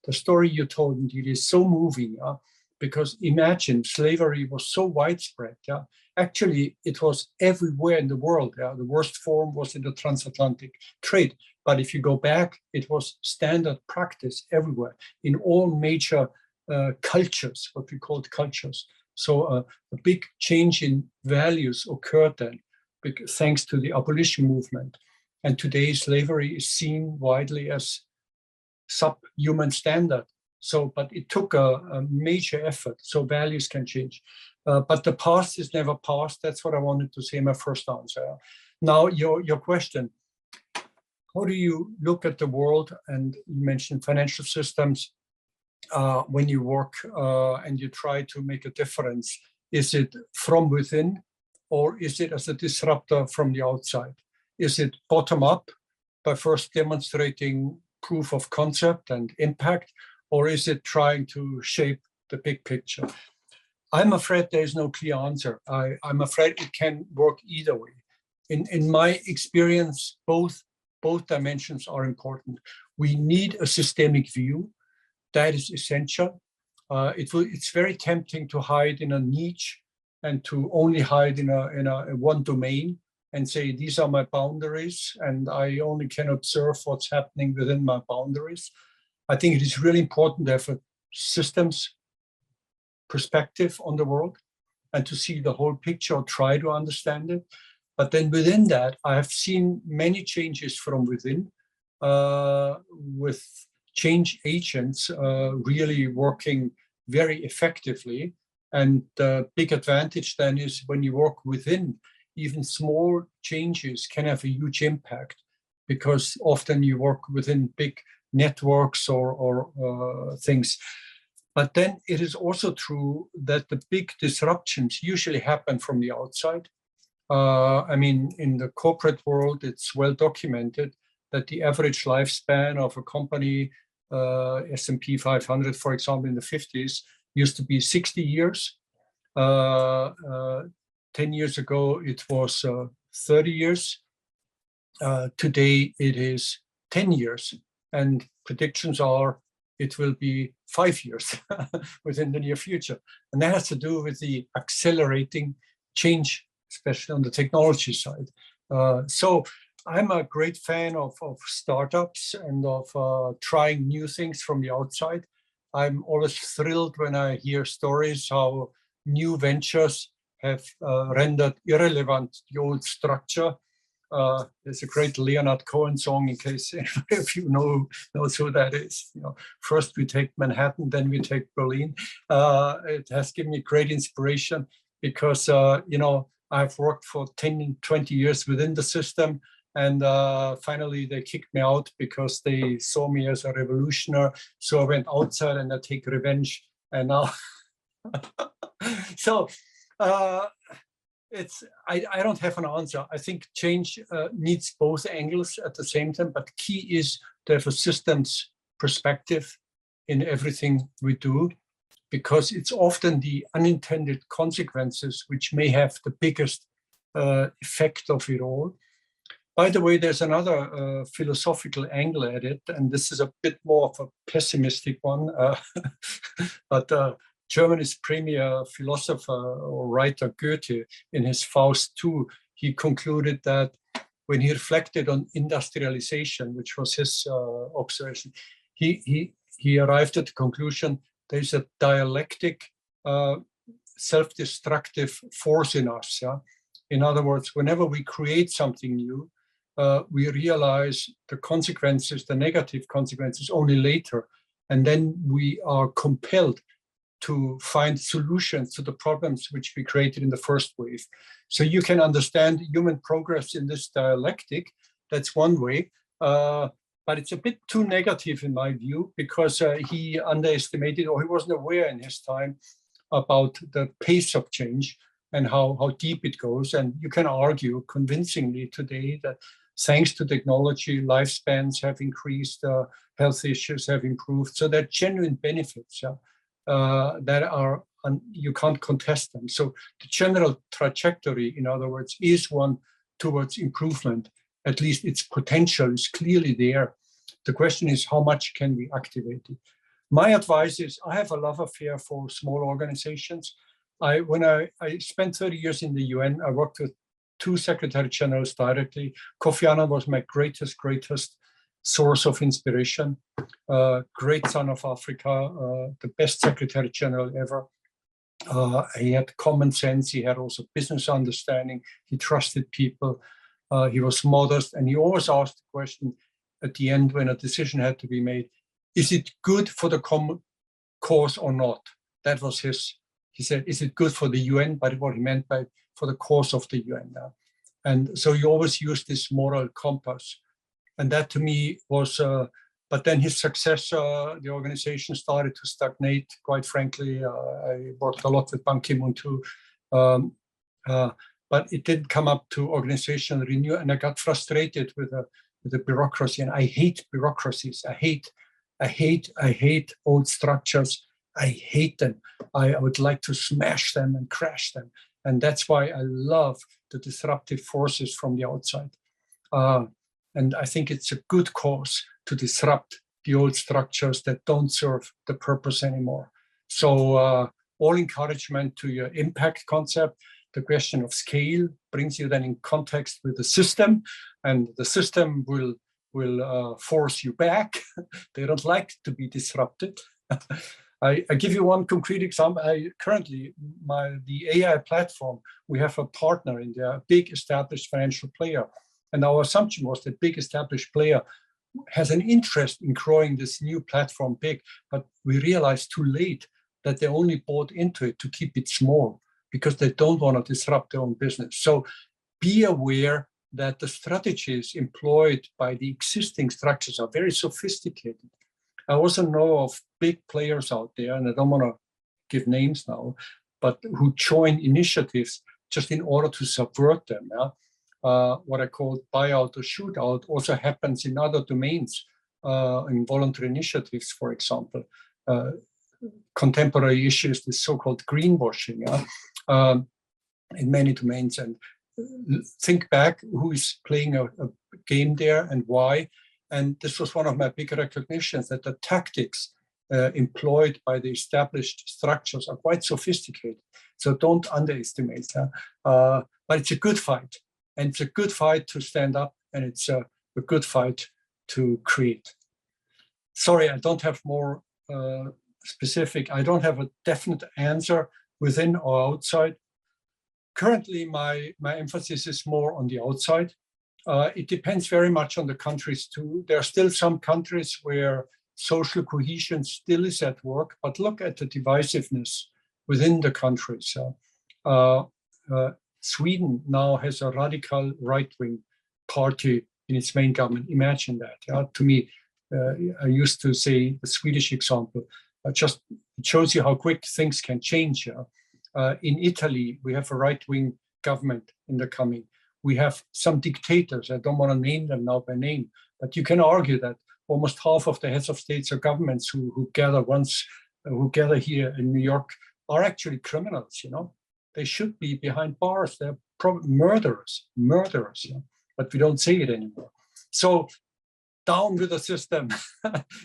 Speaker 2: the story you told indeed is so moving, because imagine slavery was so widespread. Actually, it was everywhere in the world. The worst form was in the transatlantic trade. But if you go back, it was standard practice everywhere in all major cultures, what we called cultures. So a big change in values occurred then, thanks to the abolition movement. And today slavery is seen widely as subhuman standard. So, but it took a major effort, so values can change. But the past is never past. That's what I wanted to say in my first answer. Now, your question, how do you look at the world? And you mentioned financial systems. When you work and you try to make a difference, is it from within, or is it as a disruptor from the outside? Is it bottom up by first demonstrating proof of concept and impact, or is it trying to shape the big picture? I'm afraid there is no clear answer. I'm afraid it can work either way. In my experience, both dimensions are important. We need a systemic view. That is essential. It's very tempting to hide in a niche and to only hide in one domain and say, these are my boundaries and I only can observe what's happening within my boundaries. I think it is really important to have a systems perspective on the world and to see the whole picture or try to understand it. But then within that, I have seen many changes from within with change agents really working very effectively. And the big advantage then is when you work within, even small changes can have a huge impact, because often you work within big networks or things. But then it is also true that the big disruptions usually happen from the outside. I mean, in the corporate world, it's well documented that the average lifespan of a company, S&P 500, for example, in the 50s, used to be 60 years. 10 years ago, it was 30 years. Today, it is 10 years. And predictions are it will be 5 years within the near future. And that has to do with the accelerating change, especially on the technology side. So I'm a great fan of startups and of trying new things from the outside. I'm always thrilled when I hear stories how new ventures have rendered irrelevant the old structure. There's a great Leonard Cohen song, in case anybody of you knows who that is. You know, first we take Manhattan, then we take Berlin. It has given me great inspiration because, you know, I've worked for 10, 20 years within the system. And finally, they kicked me out because they saw me as a revolutionary. So I went outside and I take revenge. And now, so I don't have an answer. I think change needs both angles at the same time. But key is to have a systems perspective in everything we do, because it's often the unintended consequences which may have the biggest effect of it all. By the way, there's another philosophical angle at it, and this is a bit more of a pessimistic one. But Germany's premier philosopher or writer Goethe, in his Faust II, he concluded that when he reflected on industrialization, which was his observation, he arrived at the conclusion there's a dialectic, self-destructive force in us. Yeah? In other words, whenever we create something new, we realize the consequences, the negative consequences, only later. And then we are compelled to find solutions to the problems which we created in the first wave. So you can understand human progress in this dialectic. That's one way. But it's a bit too negative in my view, because he underestimated, or he wasn't aware in his time about the pace of change and how deep it goes. And you can argue convincingly today that thanks to technology, lifespans have increased, health issues have improved. So there are genuine benefits that are, you can't contest them. So the general trajectory, in other words, is one towards improvement. At least its potential is clearly there. The question is, how much can we activate it? My advice is, I have a love affair for small organizations. When I spent 30 years in the UN, I worked with 2 Secretary Generals directly. Kofi Annan was my greatest source of inspiration. Great son of Africa, the best Secretary General ever. He had common sense. He had also business understanding. He trusted people. He was modest, and he always asked the question at the end when a decision had to be made: is it good for the common cause or not? That was his. He said, is it good for the UN? But what he meant by for the cause of the UN. And so he always used this moral compass. And that to me was, but then his successor, the organization started to stagnate, quite frankly. I worked a lot with Ban Ki-moon too. But it didn't come up to organizational renewal. And I got frustrated with the bureaucracy. And I hate bureaucracies. I hate old structures. I hate them. I would like to smash them and crash them. And that's why I love the disruptive forces from the outside. And I think it's a good cause to disrupt the old structures that don't serve the purpose anymore. So all encouragement to your impact concept. The question of scale brings you then in context with the system, and the system will force you back. They don't like to be disrupted. I give you one concrete example. Currently, the AI platform, we have a partner in there, a big established financial player. And our assumption was that big established player has an interest in growing this new platform big, but we realized too late that they only bought into it to keep it small because they don't want to disrupt their own business. So be aware that the strategies employed by the existing structures are very sophisticated. I also know of big players out there, and I don't want to give names now, but who join initiatives just in order to subvert them. Yeah? What I call buyout or shootout also happens in other domains, in voluntary initiatives, for example. Contemporary issues, the so-called greenwashing, in many domains. And think back, who is playing a game there and why. And this was one of my big recognitions, that the tactics employed by the established structures are quite sophisticated. So don't underestimate that. But it's a good fight. And it's a good fight to stand up, and it's a good fight to create. Sorry, I don't have more specific. I don't have a definite answer within or outside. Currently, my emphasis is more on the outside. It depends very much on the countries too. There are still some countries where social cohesion still is at work, but look at the divisiveness within the countries. Sweden now has a radical right-wing party in its main government. Imagine that. To me, I used to say the Swedish example. Just it shows you how quick things can change. In Italy, we have a right-wing government in the coming. We have some dictators. I don't want to name them now by name, but you can argue that almost half of the heads of states or governments who gather here in New York are actually criminals. They should be behind bars. They're probably murderers. But we don't say it anymore. So down with the system,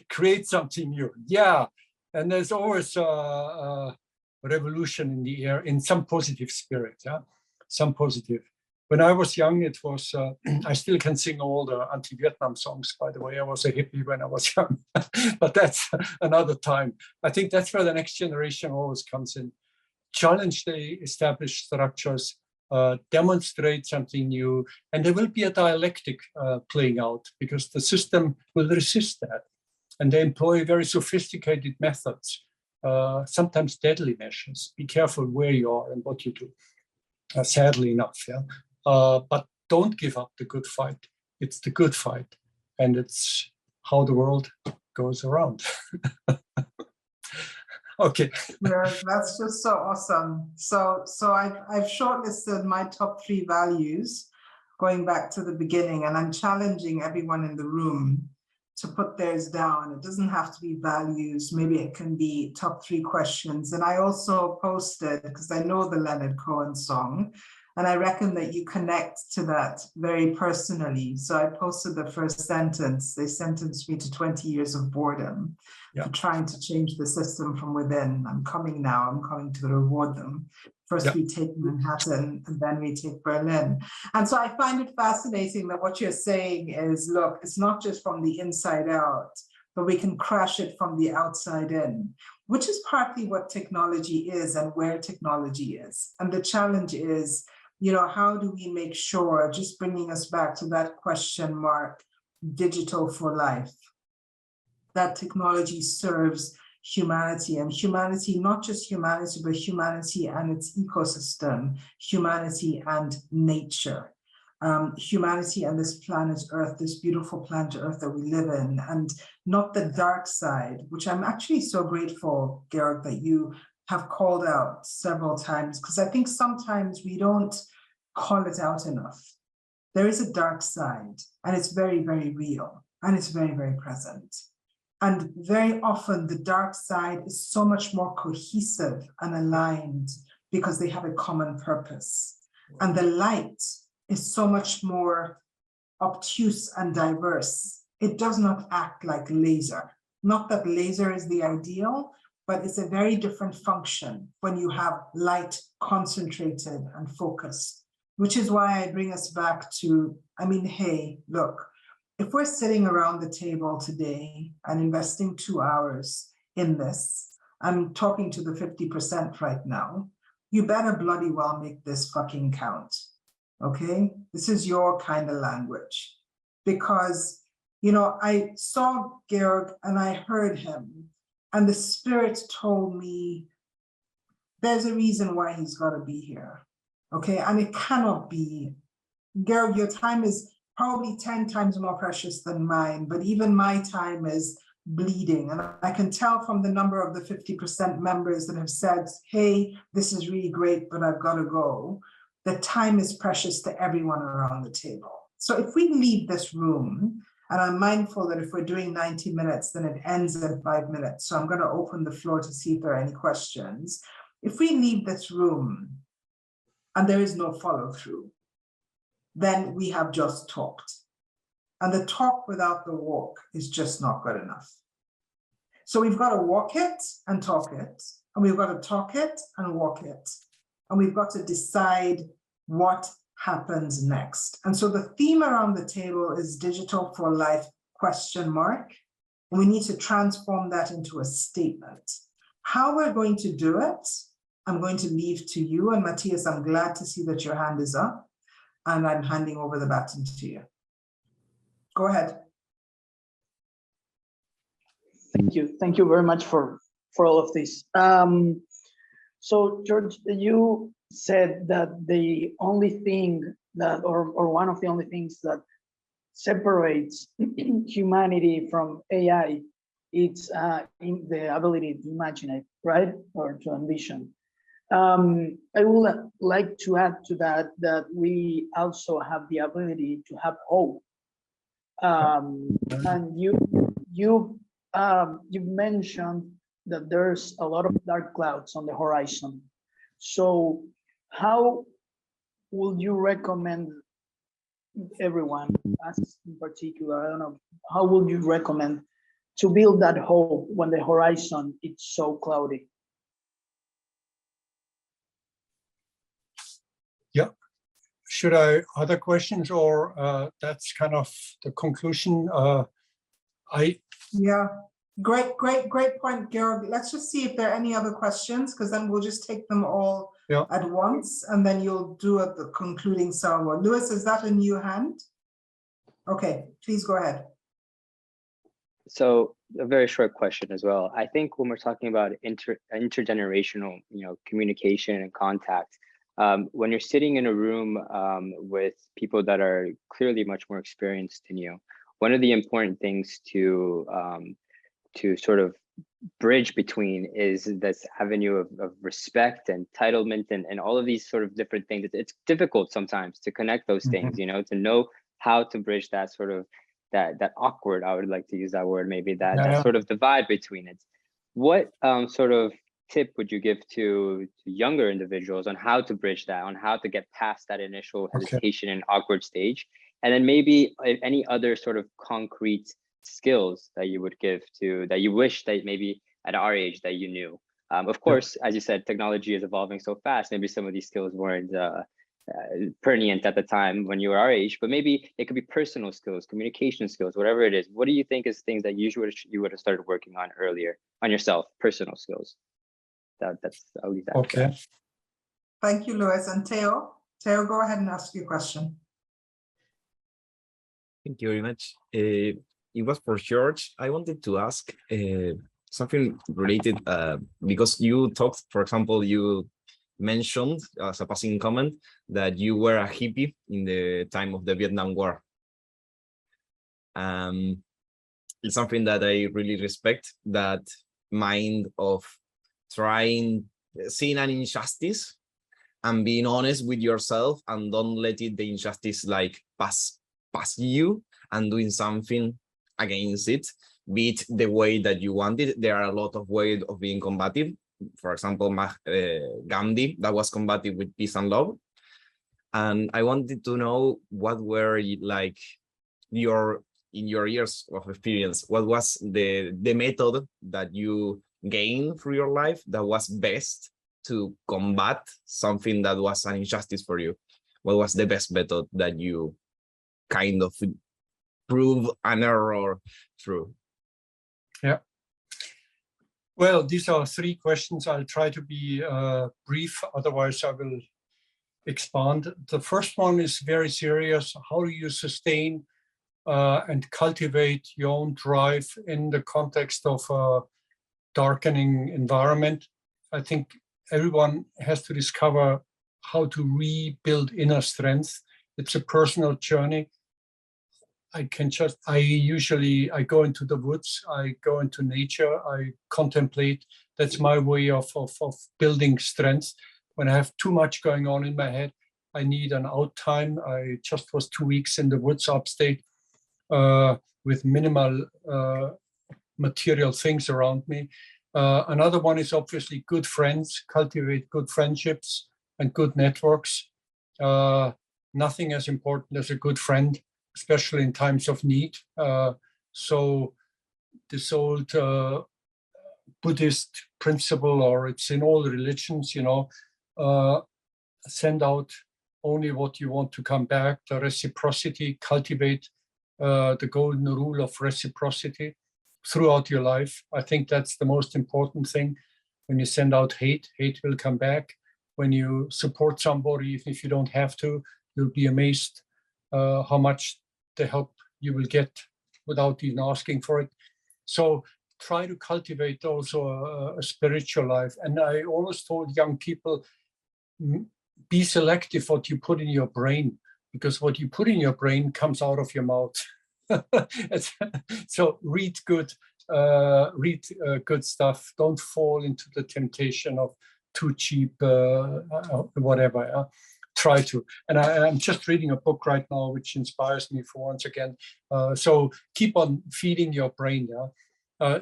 Speaker 2: create something new. Yeah, and there's always a revolution in the air in some positive spirit. Yeah, some positive. When I was young, it was, I still can sing all the anti-Vietnam songs, by the way. I was a hippie when I was young, but that's another time. I think that's where the next generation always comes in. Challenge the established structures, demonstrate something new, and there will be a dialectic playing out because the system will resist that. And they employ very sophisticated methods, sometimes deadly measures. Be careful where you are and what you do, sadly enough. Yeah. But don't give up the good fight. It's the good fight, and it's how the world goes around. Okay.
Speaker 1: Yeah, that's just so awesome. So I've shortlisted my top 3 values, going back to the beginning, and I'm challenging everyone in the room to put theirs down. It doesn't have to be values. Maybe it can be top 3 questions. And I also posted, because I know the Leonard Cohen song, and I reckon that you connect to that very personally. So I posted the first sentence. They sentenced me to 20 years of boredom for trying to change the system from within. I'm coming now. I'm coming to reward them. First we take Manhattan, and then we take Berlin. And so I find it fascinating that what you're saying is, look, it's not just from the inside out, but we can crash it from the outside in, which is partly what technology is and where technology is. And the challenge is, how do we make sure, just bringing us back to that question mark, digital for life, that technology serves humanity, and humanity, not just humanity, but humanity and its ecosystem, humanity and nature, humanity and this planet Earth, this beautiful planet Earth that we live in, and not the dark side, which I'm actually so grateful, Georg, that you have called out several times, because I think sometimes we don't call it out enough. There is a dark side, and it's very, very real, and it's very, very present. And very often the dark side is so much more cohesive and aligned because they have a common purpose. And the light is so much more obtuse and diverse it does not act like laser. Not that laser is the ideal, but it's a very different function when you have light concentrated and focused, which is why I bring us back to, I mean, hey, look, if we're sitting around the table today and investing 2 hours in this, I'm talking to the 50% right now, you better bloody well make this fucking count, okay? This is your kind of language. Because, you know, I saw Georg and I heard him, and the spirit told me there's a reason why he's got to be here, okay? And it cannot be. Georg, your time is probably 10 times more precious than mine, but even my time is bleeding. And I can tell from the number of the 50% members that have said, hey, this is really great, but I've got to go. The time is precious to everyone around the table. So if we leave this room, and I'm mindful that if we're doing 90 minutes, then it ends in 5 minutes. So I'm going to open the floor to see if there are any questions. If we leave this room and there is no follow through, then we have just talked. And the talk without the walk is just not good enough. So we've got to walk it and talk it, and we've got to talk it and walk it. And we've got to decide what happens next. And so the theme around the table is digital for life, ? And we need to transform that into a statement. How we're going to do it, I'm going to leave to you. And Matthias, I'm glad to see that your hand is up, and I'm handing over the baton to you. Go ahead.
Speaker 5: Thank you very much for all of this. So George, you said that the only thing that, or one of the only things that separates humanity from AI, it's in the ability to imagine it, right? Or to envision. I would like to add to that we also have the ability to have hope. And you mentioned that there's a lot of dark clouds on the horizon. So how would you recommend everyone, us in particular, I don't know, how would you recommend to build that hope when the horizon is so cloudy?
Speaker 2: Yeah. Should I other questions, or that's kind of the conclusion?
Speaker 1: Yeah, great point, Georg. Let's just see if there are any other questions, because then we'll just take them all at once, and then you'll do the concluding ceremony. Lewis, is that a new hand? Okay, please go ahead.
Speaker 4: So a very short question as well. I think when we're talking about intergenerational, communication and contact, when you're sitting in a room with people that are clearly much more experienced than you, one of the important things to sort of bridge between is this avenue of respect and entitlement and all of these sort of different things. It's difficult sometimes to connect those things, to know how to bridge that sort of that awkward, I would like to use that word, maybe that sort of divide between it. What sort of tip would you give to younger individuals on how to bridge that, on how to get past that initial hesitation and awkward stage? And then maybe any other sort of concrete skills that you would give to, that you wish that maybe at our age that you knew. Of course, as you said, technology is evolving so fast. Maybe some of these skills weren't pertinent at the time when you were our age, but maybe it could be personal skills, communication skills, whatever it is. What do you think is things that you would have started working on earlier on yourself, personal skills? I'll leave that.
Speaker 2: Okay.
Speaker 1: Thank you, Lewis. And Theo, go ahead and ask your question.
Speaker 6: Thank you very much. It was for George. I wanted to ask something related because you talked, for example, you mentioned as a passing comment that you were a hippie in the time of the Vietnam War. It's something that I really respect, that mind of seeing an injustice and being honest with yourself and don't let the injustice like pass you and doing something against it, be it the way that you want it. There are a lot of ways of being combative. For example, Gandhi, that was combative with peace and love. And I wanted to know what were like your in your years of experience, what was the method that you gained through your life that was best to combat something that was an injustice for you? What was the best method that you kind of prove an error through?
Speaker 2: Yeah. Well, these are three questions. I'll try to be brief, otherwise I will expand. The first one is very serious. How do you sustain and cultivate your own drive in the context of a darkening environment? I think everyone has to discover how to rebuild inner strength. It's a personal journey. I go into the woods, I go into nature, I contemplate. That's my way of building strength. When I have too much going on in my head, I need an out time. I just was 2 weeks in the woods upstate with minimal material things around me. Another one is obviously good friends, cultivate good friendships and good networks. Nothing as important as a good friend, especially in times of need. So this old Buddhist principle, or it's in all religions, send out only what you want to come back, the reciprocity, cultivate the golden rule of reciprocity throughout your life. I think that's the most important thing. When you send out hate, hate will come back. When you support somebody, even if you don't have to, you'll be amazed how much the help you will get without even asking for it. So try to cultivate also a spiritual life. And I always told young people, be selective what you put in your brain, because what you put in your brain comes out of your mouth. So read good stuff. Don't fall into the temptation of too cheap whatever. Try to. And I'm just reading a book right now which inspires me for once again. So keep on feeding your brain.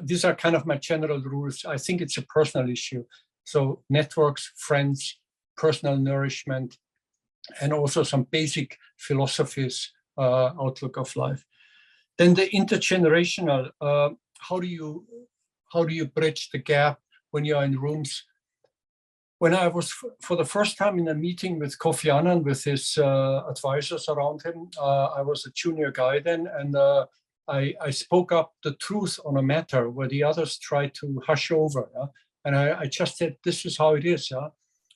Speaker 2: These are kind of my general rules. I think it's a personal issue. So networks, friends, personal nourishment, and also some basic philosophies, outlook of life. Then the intergenerational, how do you bridge the gap when you're in rooms? When I was for the first time in a meeting with Kofi Annan with his advisors around him, I was a junior guy then, and I spoke up the truth on a matter where the others tried to hush over. And I just said, this is how it is.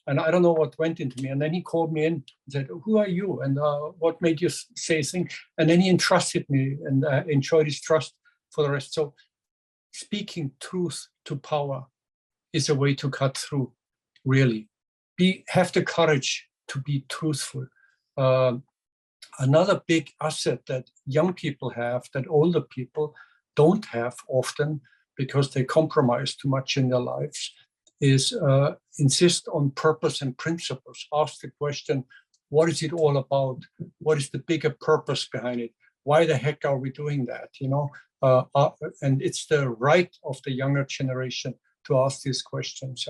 Speaker 2: And I don't know what went into me. And then he called me in and said, who are you? And what made you say things? And then he entrusted me, and enjoyed his trust for the rest. So speaking truth to power is a way to cut through, really. Have the courage to be truthful. Another big asset that young people have that older people don't have often, because they compromise too much in their lives, is insist on purpose and principles. Ask the question, what is it all about? What is the bigger purpose behind it? Why the heck are we doing that? And it's the right of the younger generation to ask these questions.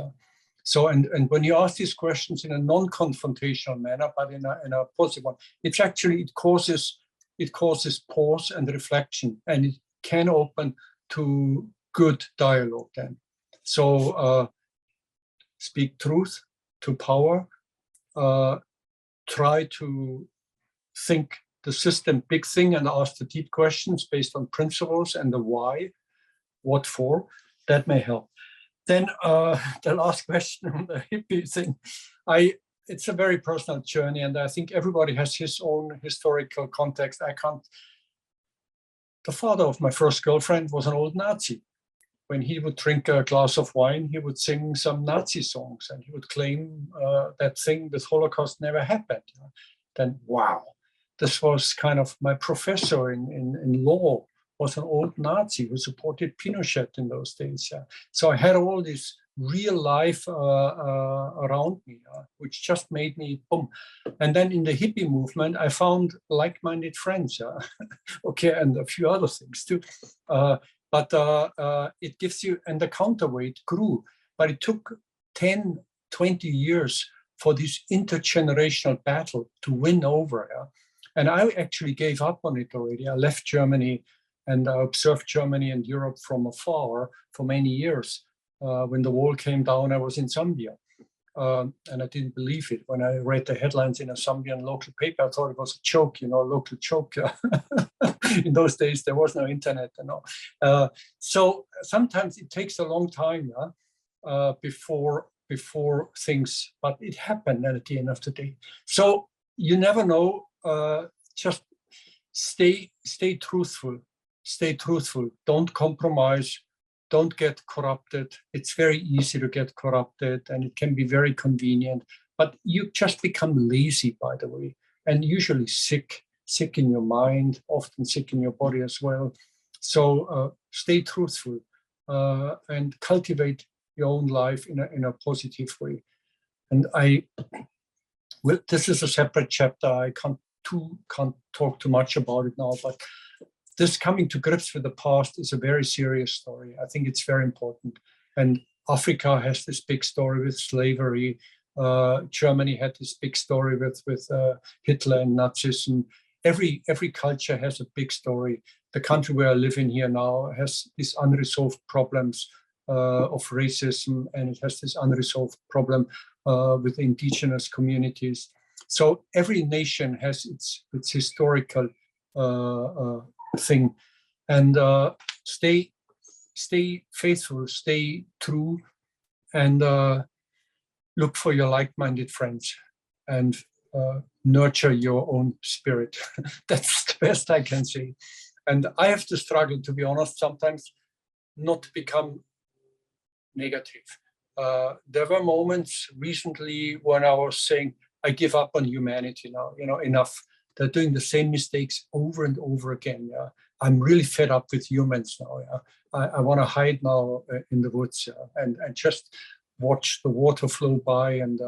Speaker 2: So, and when you ask these questions in a non-confrontational manner, but in a positive one, it causes pause and reflection, and it can open to good dialogue then. So speak truth to power, try to think the system big thing and ask the deep questions based on principles and the why, what for, that may help. Then the last question on the hippie thing, it's a very personal journey, and I think everybody has his own historical context. The father of my first girlfriend was an old Nazi. When he would drink a glass of wine, he would sing some Nazi songs, and he would claim that this Holocaust never happened. Then, wow, this was kind of my professor in law, was an old Nazi who supported Pinochet in those days. So I had all this real life around me, which just made me boom. And then in the hippie movement, I found like-minded friends, okay, and a few other things too. But it gives you, and the counterweight grew, but it took 10, 20 years for this intergenerational battle to win over. And I actually gave up on it already. I left Germany And I observed Germany and Europe from afar for many years. When the wall came down, I was in Zambia. And I didn't believe it. When I read the headlines in a Zambian local paper, I thought it was a joke, a local joke. In those days, there was no internet and all. So sometimes it takes a long time before things, but it happened at the end of the day. So you never know. Just stay truthful. Stay truthful. Don't compromise. Don't get corrupted. It's very easy to get corrupted, and it can be very convenient. But you just become lazy, by the way, and usually sick in your mind, often sick in your body as well. So stay truthful and cultivate your own life in a positive way. And this is a separate chapter. I can't talk too much about it now, but this coming to grips with the past is a very serious story. I think it's very important. And Africa has this big story with slavery. Germany had this big story with Hitler and Nazism. Every culture has a big story. The country where I live in here now has these unresolved problems of racism, and it has this unresolved problem with indigenous communities. So every nation has its historical thing, and stay faithful, stay true, and look for your like-minded friends, and nurture your own spirit. That's the best I can say. And I have to struggle, to be honest, sometimes not to become negative. There were moments recently when I was saying, I give up on humanity now, enough. They're doing the same mistakes over and over again. Yeah? I'm really fed up with humans now. Yeah? I want to hide now in the woods and just watch the water flow by and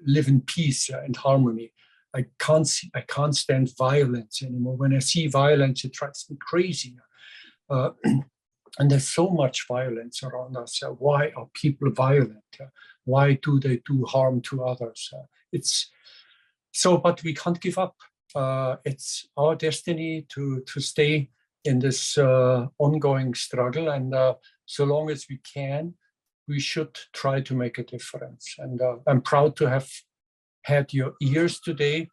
Speaker 2: live in peace and harmony. I can't stand violence anymore. When I see violence, it drives me crazy. And there's so much violence around us. Why are people violent? Why do they do harm to others? But we can't give up. It's our destiny to stay in this ongoing struggle. And so long as we can, we should try to make a difference. And I'm proud to have had your ears today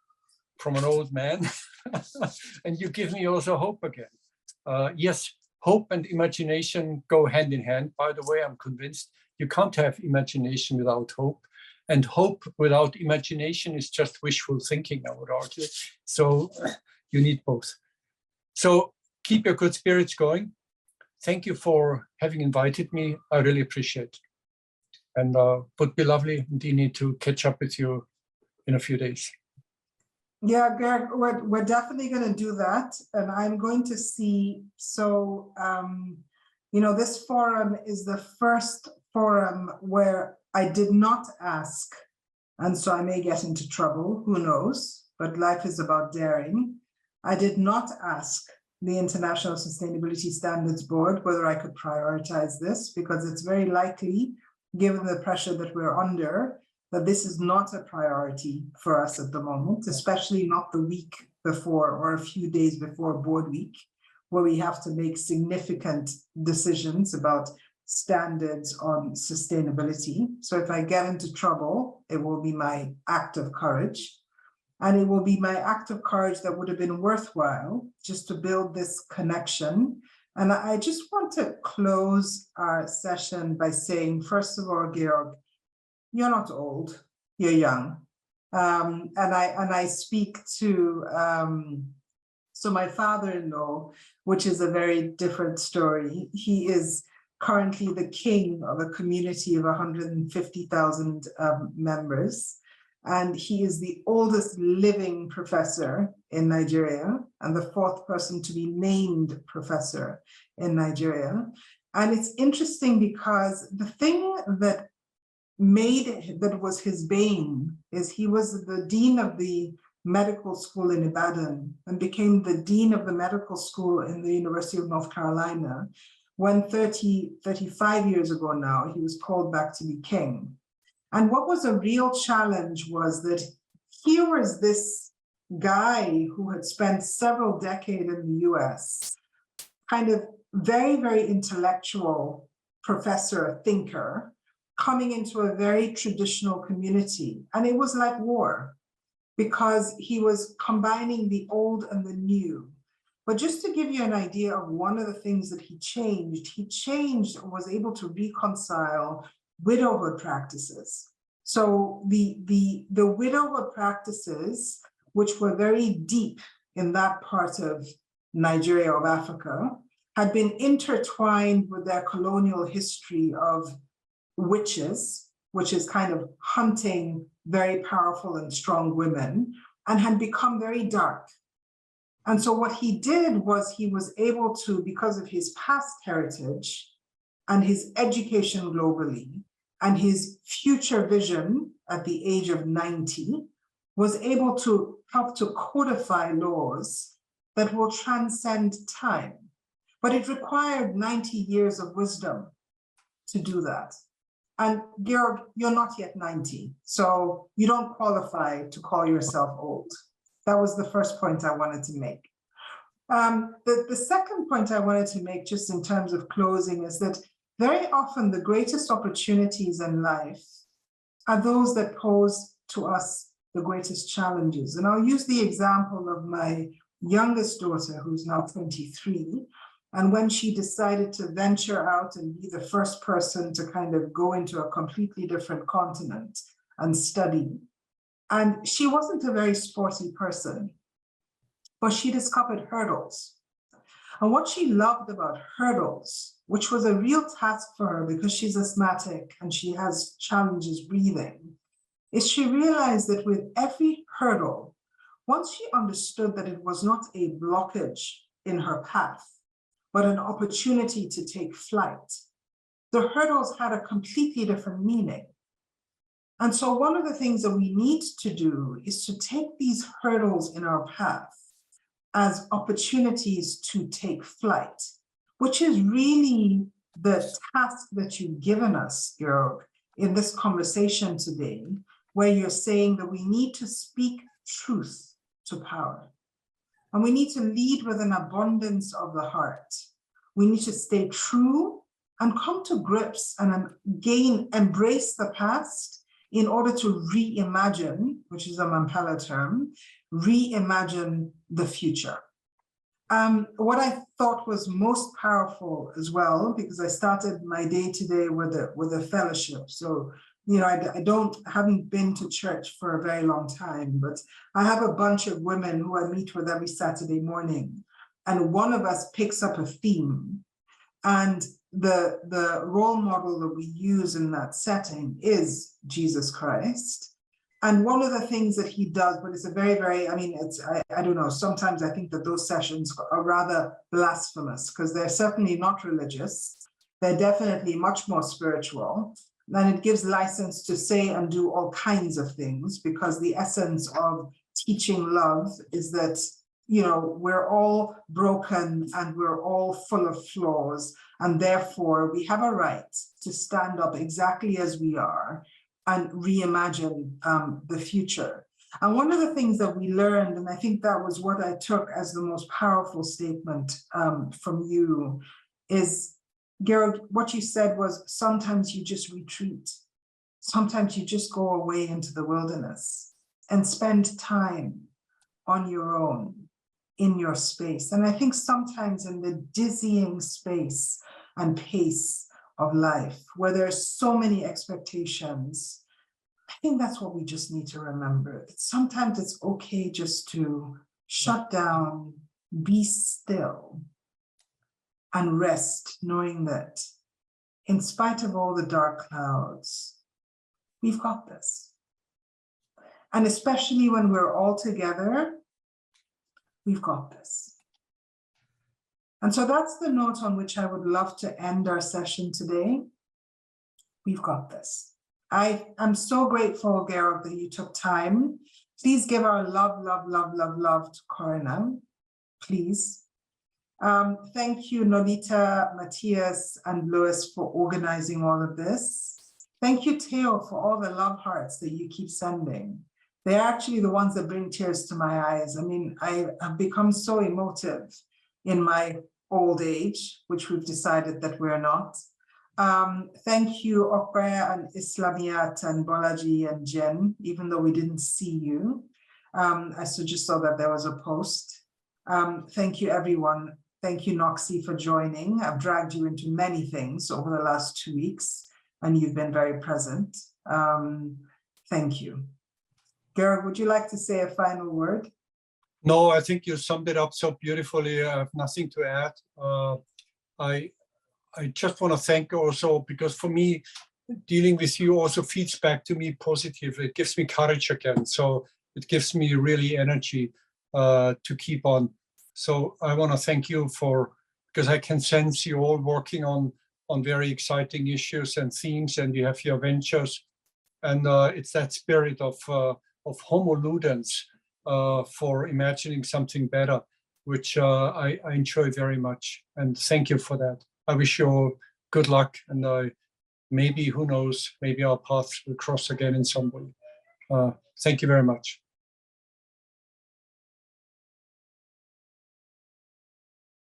Speaker 2: from an old man. And you give me also hope again. Yes, hope and imagination go hand in hand. By the way, I'm convinced you can't have imagination without hope. And hope without imagination is just wishful thinking, I would argue. So you need both. So keep your good spirits going. Thank you for having invited me. I really appreciate it. And would be lovely, Dini, to catch up with you in a few days.
Speaker 1: Yeah, Greg, we're definitely going to do that. And I'm going to see, so, this forum is the first forum where I did not ask, and so I may get into trouble, who knows, but life is about daring. I did not ask the International Sustainability Standards Board whether I could prioritize this, because it's very likely, given the pressure that we're under, that this is not a priority for us at the moment, especially not the week before or a few days before board week, where we have to make significant decisions about standards on sustainability. So if I get into trouble, it will be my act of courage. And it will be my act of courage that would have been worthwhile just to build this connection. And I just want to close our session by saying, first of all, Georg, you're not old, you're young. And I speak to, so my father-in-law, which is a very different story. He is currently the king of a community of 150,000 members. And he is the oldest living professor in Nigeria and the fourth person to be named professor in Nigeria. And it's interesting because the thing that was his bane is he was the dean of the medical school in Ibadan and became the dean of the medical school in the University of North Carolina when 35 years ago now, he was called back to be king. And what was a real challenge was that here was this guy who had spent several decades in the US, kind of very, very intellectual professor, thinker, coming into a very traditional community. And it was like war, because he was combining the old and the new. But just to give you an idea of one of the things that he changed, was able to reconcile widowhood practices. So the widowhood practices, which were very deep in that part of Nigeria, of Africa, had been intertwined with their colonial history of witches, which is kind of hunting very powerful and strong women, and had become very dark. And so what he did was he was able to, because of his past heritage and his education globally and his future vision at the age of 90, was able to help to codify laws that will transcend time. But it required 90 years of wisdom to do that. And Georg, you're not yet 90, so you don't qualify to call yourself old. That was the first point I wanted to make. The second point I wanted to make, just in terms of closing, is that very often the greatest opportunities in life are those that pose to us the greatest challenges. And I'll use the example of my youngest daughter, who's now 23. And when she decided to venture out and be the first person to kind of go into a completely different continent and study, and she wasn't a very sporty person, but she discovered hurdles. And what she loved about hurdles, which was a real task for her because she's asthmatic and she has challenges breathing, is she realized that with every hurdle, once she understood that it was not a blockage in her path, but an opportunity to take flight, the hurdles had a completely different meaning. And so one of the things that we need to do is to take these hurdles in our path as opportunities to take flight, which is really the task that you've given us, Georg, in this conversation today, where you're saying that we need to speak truth to power. And we need to lead with an abundance of the heart. We need to stay true and come to grips and embrace the past in order to reimagine, which is a Mampala term, reimagine the future. What I thought was most powerful as well, because I started my day today with a fellowship. So, you know, I haven't been to church for a very long time, but I have a bunch of women who I meet with every Saturday morning, and one of us picks up a theme, and the role model that we use in that setting is Jesus Christ. And one of the things that he does, but it's a very, very, I mean, I don't know, sometimes I think that those sessions are rather blasphemous because they're certainly not religious. They're definitely much more spiritual. And it gives license to say and do all kinds of things, because the essence of teaching love is that, you know, we're all broken and we're all full of flaws. And therefore we have a right to stand up exactly as we are and reimagine the future. And one of the things that we learned, and I think that was what I took as the most powerful statement from you, is, Georg, what you said was, sometimes you just retreat. Sometimes you just go away into the wilderness and spend time on your own in your space. And I think sometimes in the dizzying space and pace of life, where there's so many expectations, I think that's what we just need to remember. Sometimes it's okay just to shut down, be still, and rest, knowing that in spite of all the dark clouds, we've got this. And especially when we're all together, we've got this. And so that's the note on which I would love to end our session today. We've got this. I am so grateful, Georg, that you took time. Please give our love, love, love, love, love to Corinna, please. Thank you, Nolita, Matthias, and Louis for organizing all of this. Thank you, Theo, for all the love hearts that you keep sending. They're actually the ones that bring tears to my eyes. I mean, I have become so emotive in my old age, which we've decided that we're not. Thank you, Okwe and Islamiat and Bolaji and Jen, even though we didn't see you. I just saw that there was a post. Thank you, everyone. Thank you, Noxie, for joining. I've dragged you into many things over the last 2 weeks, and you've been very present. Thank you. Georg, would you like to say a final word?
Speaker 2: No, I think you summed it up so beautifully. I have nothing to add. I just want to thank also, because for me, dealing with you also feeds back to me positively. It gives me courage again. So it gives me really energy to keep on. So I want to thank you because I can sense you all working on very exciting issues and themes, and you have your ventures. And it's that spirit of Homo Ludens for imagining something better, which I enjoy very much. And thank you for that. I wish you all good luck, and maybe, who knows, maybe our paths will cross again in some way. Thank you very much.